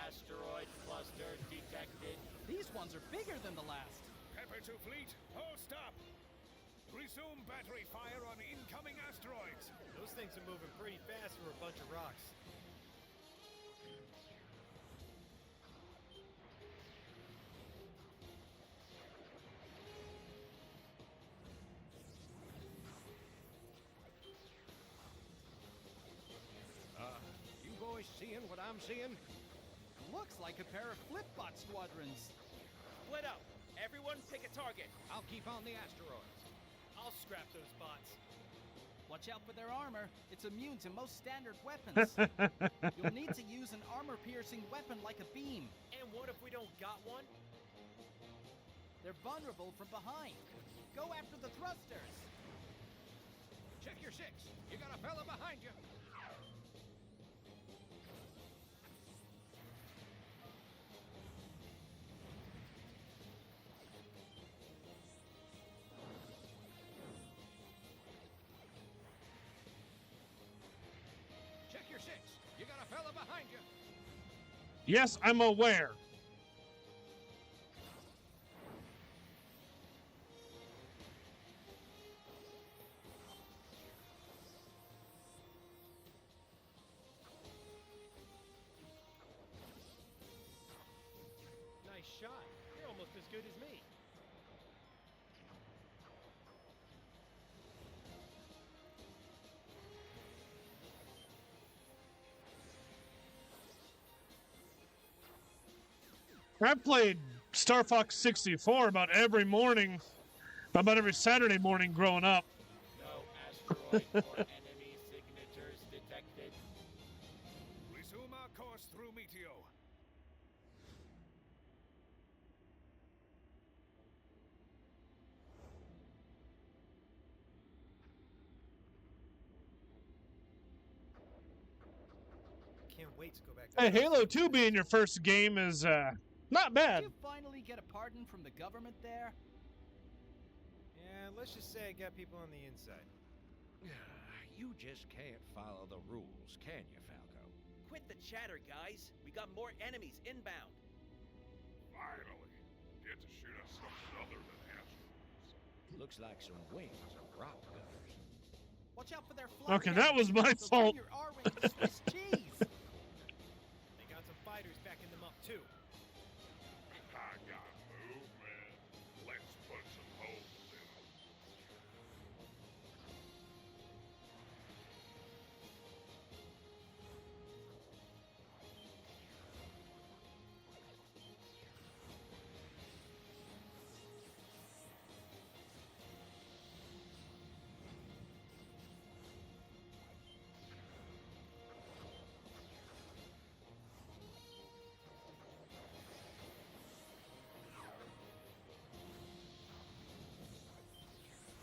Asteroid cluster detected. These ones are bigger than the last. Pepper 2 fleet, post up. Resume battery fire on incoming asteroids. Those things are moving pretty fast for a bunch of rocks. You boys seeing what I'm seeing? Looks like a pair of flip-bot squadrons. Split up. Everyone pick a target. I'll keep on the asteroids. I'll scrap those bots. Watch out for their armor. It's immune to most standard weapons. You'll need to use an armor-piercing weapon like a beam. And what if we don't got one? They're vulnerable from behind. Go after the thrusters. Check your six. You got a fella behind you. Check your six. You got a fella behind you. Yes, I'm aware. Nice shot. You're almost as good as me. I've played Star Fox 64 about every morning, about every Saturday morning growing up. No asteroid or enemy signatures detected. Resume our course through Meteo. Can't wait to go back to Hey, Halo 2 being your first game is not bad. Did you finally get a pardon from the government there? Yeah, let's just say I got people on the inside. You just can't follow the rules, can you, Falco? Quit the chatter, guys. We got more enemies inbound. Finally, get to shoot at something other than asteroids. Looks like some wings of rock gunners. Watch out for their flight. Okay, that was my fault. Your R-wing to Swiss cheese. They got some fighters backing them up too. I gotta move, man. Let's put some holes in them.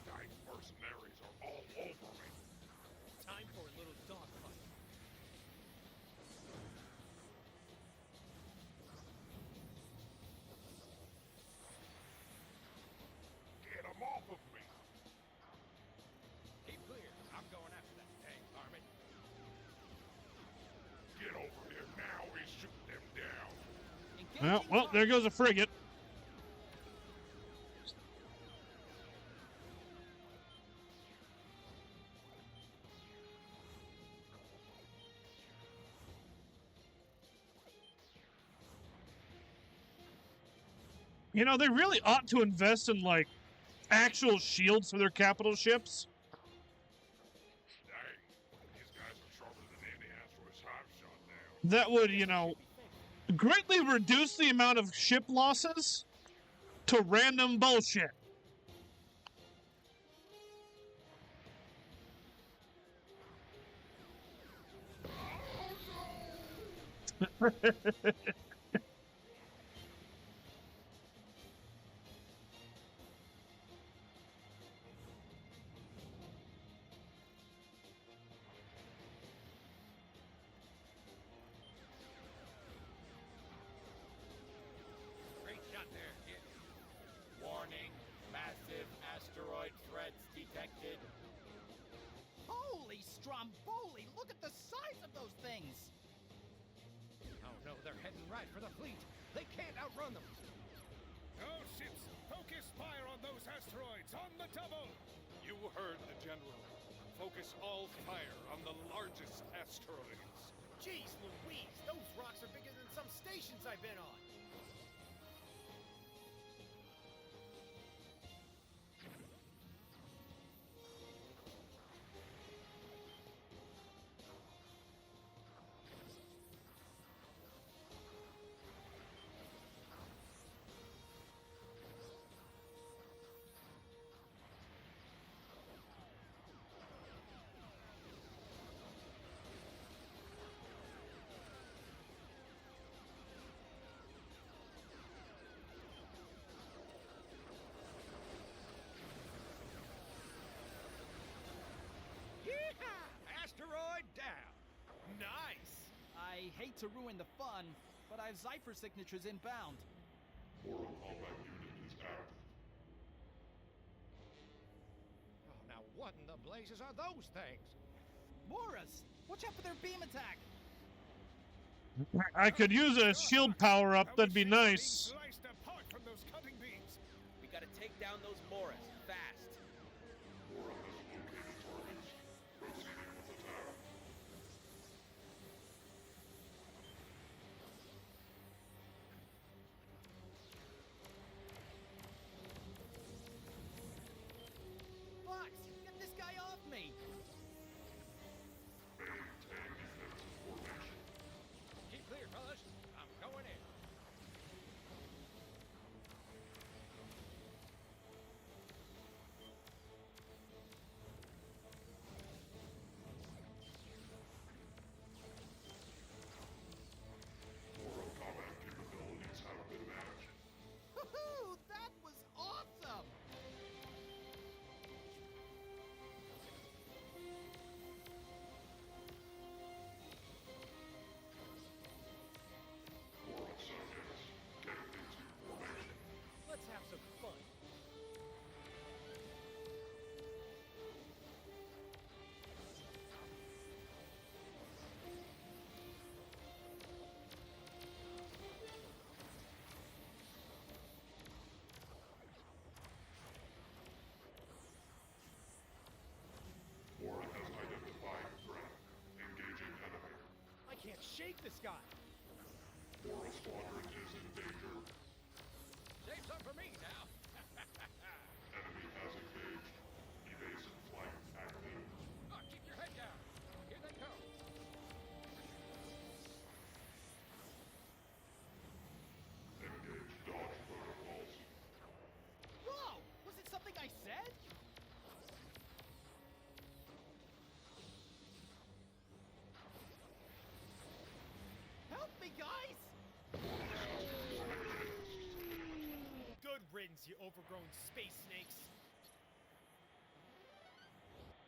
Dyke mercenaries are all over me. Time for a little dogfight. Get them off of me. Keep clear. I'm going after that tank, Army. Get over here now and shoot them down. Well, there goes a frigate. You know, they really ought to invest in, like, actual shields for their capital ships. Dang, these guys are sharper than any asteroids I've shot down. That would, you know, greatly reduce the amount of ship losses to random bullshit. detected. Holy Stromboli! Look at the size of those things! Oh no, they're heading right for the fleet. They can't outrun them. All ships, focus fire on those asteroids on the double. You heard the General. Focus all fire on the largest asteroids. Jeez Louise, those rocks are bigger than some stations I've been on. Yeehaw! Asteroid down. Nice! I hate to ruin the fun, but I have Zypher signatures inbound. Oh, now what in the blazes are those things? Morris! Watch out for their beam attack! I could use a shield power up. That'd be nice. Sliced apart from those cutting beams. We gotta take down those Morris fast. Fox, get this guy off me! Keep clear, fellas. I'm going in. Woohoo! That was awesome! Let's have some fun. I can't shake this guy. Save some for me now. Oh, keep your head down. Here they come. Whoa! Was it something I said? Help me, guys! Good riddance, you overgrown space snakes.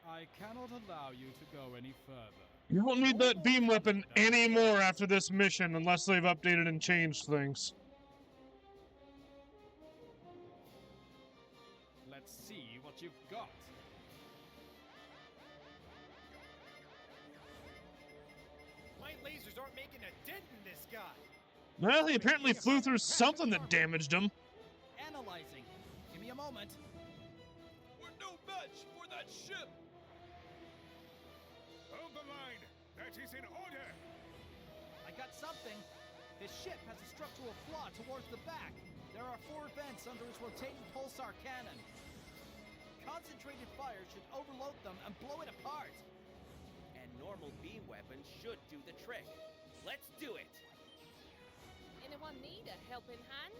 I cannot allow you to go any further. You won't need that beam weapon anymore after this mission, unless they've updated and changed things. Let's see what you've got. My lasers aren't making a dent in this guy. Well, he apparently flew through something that damaged him. Analyzing. Give me a moment. We're no match for that ship. Hold the line. That is in order. I got something. This ship has a structural flaw towards the back. There are 4 vents under its rotating pulsar cannon. Concentrated fire should overload them and blow it apart. And normal beam weapons should do the trick. Let's do it! Anyone need a helping hand?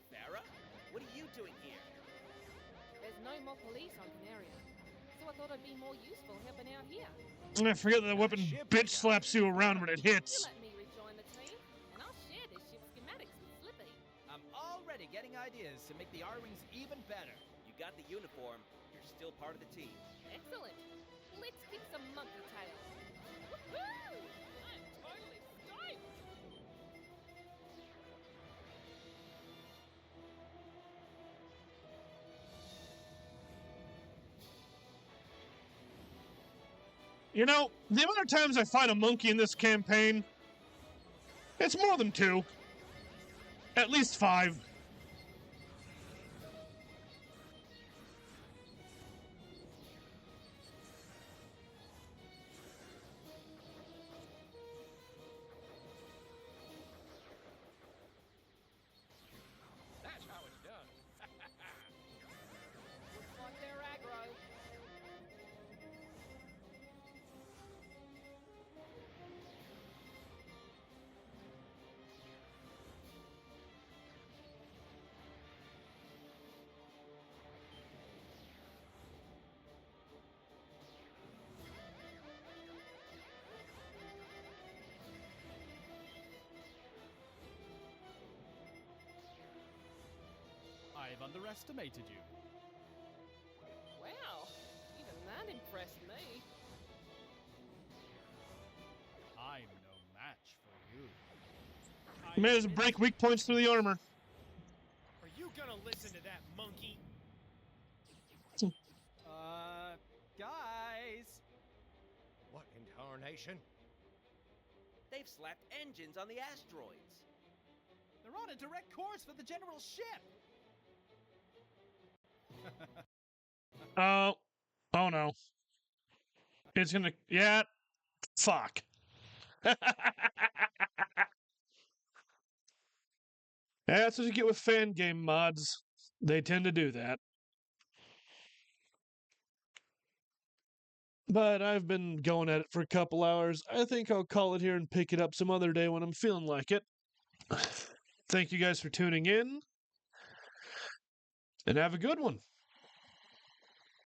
Farah, what are you doing here? There's no more police on Canaria, so I thought it'd be more useful helping out here. I forget that the weapon bitch slaps you around when it You hits. let me rejoin the team, and I'll share this ship's schematics with Slippy. I'm already getting ideas to make the R-Wings even better. You got the uniform, you're still part of the team. Excellent. Let's kick some monkey tails. Woohoo! I'm totally stoked. You know, the amount of times I fight a monkey in this campaign, it's more than 2. At least 5. That's how it's done. Looks like they're aggro. I've underestimated you. Wow, even that impressed me. I'm no match for you. May as well break weak points through the armor. Are you gonna listen to that monkey? Guys! What in tarnation? They've slapped engines on the asteroids. They're on a direct course for the general ship! Oh no. It's gonna, yeah, fuck. That's what you get with fan game mods. They tend to do that. But I've been going at it for a couple hours. I think I'll call it here and pick it up some other day when I'm feeling like it. Thank you guys for tuning in. And have a good one.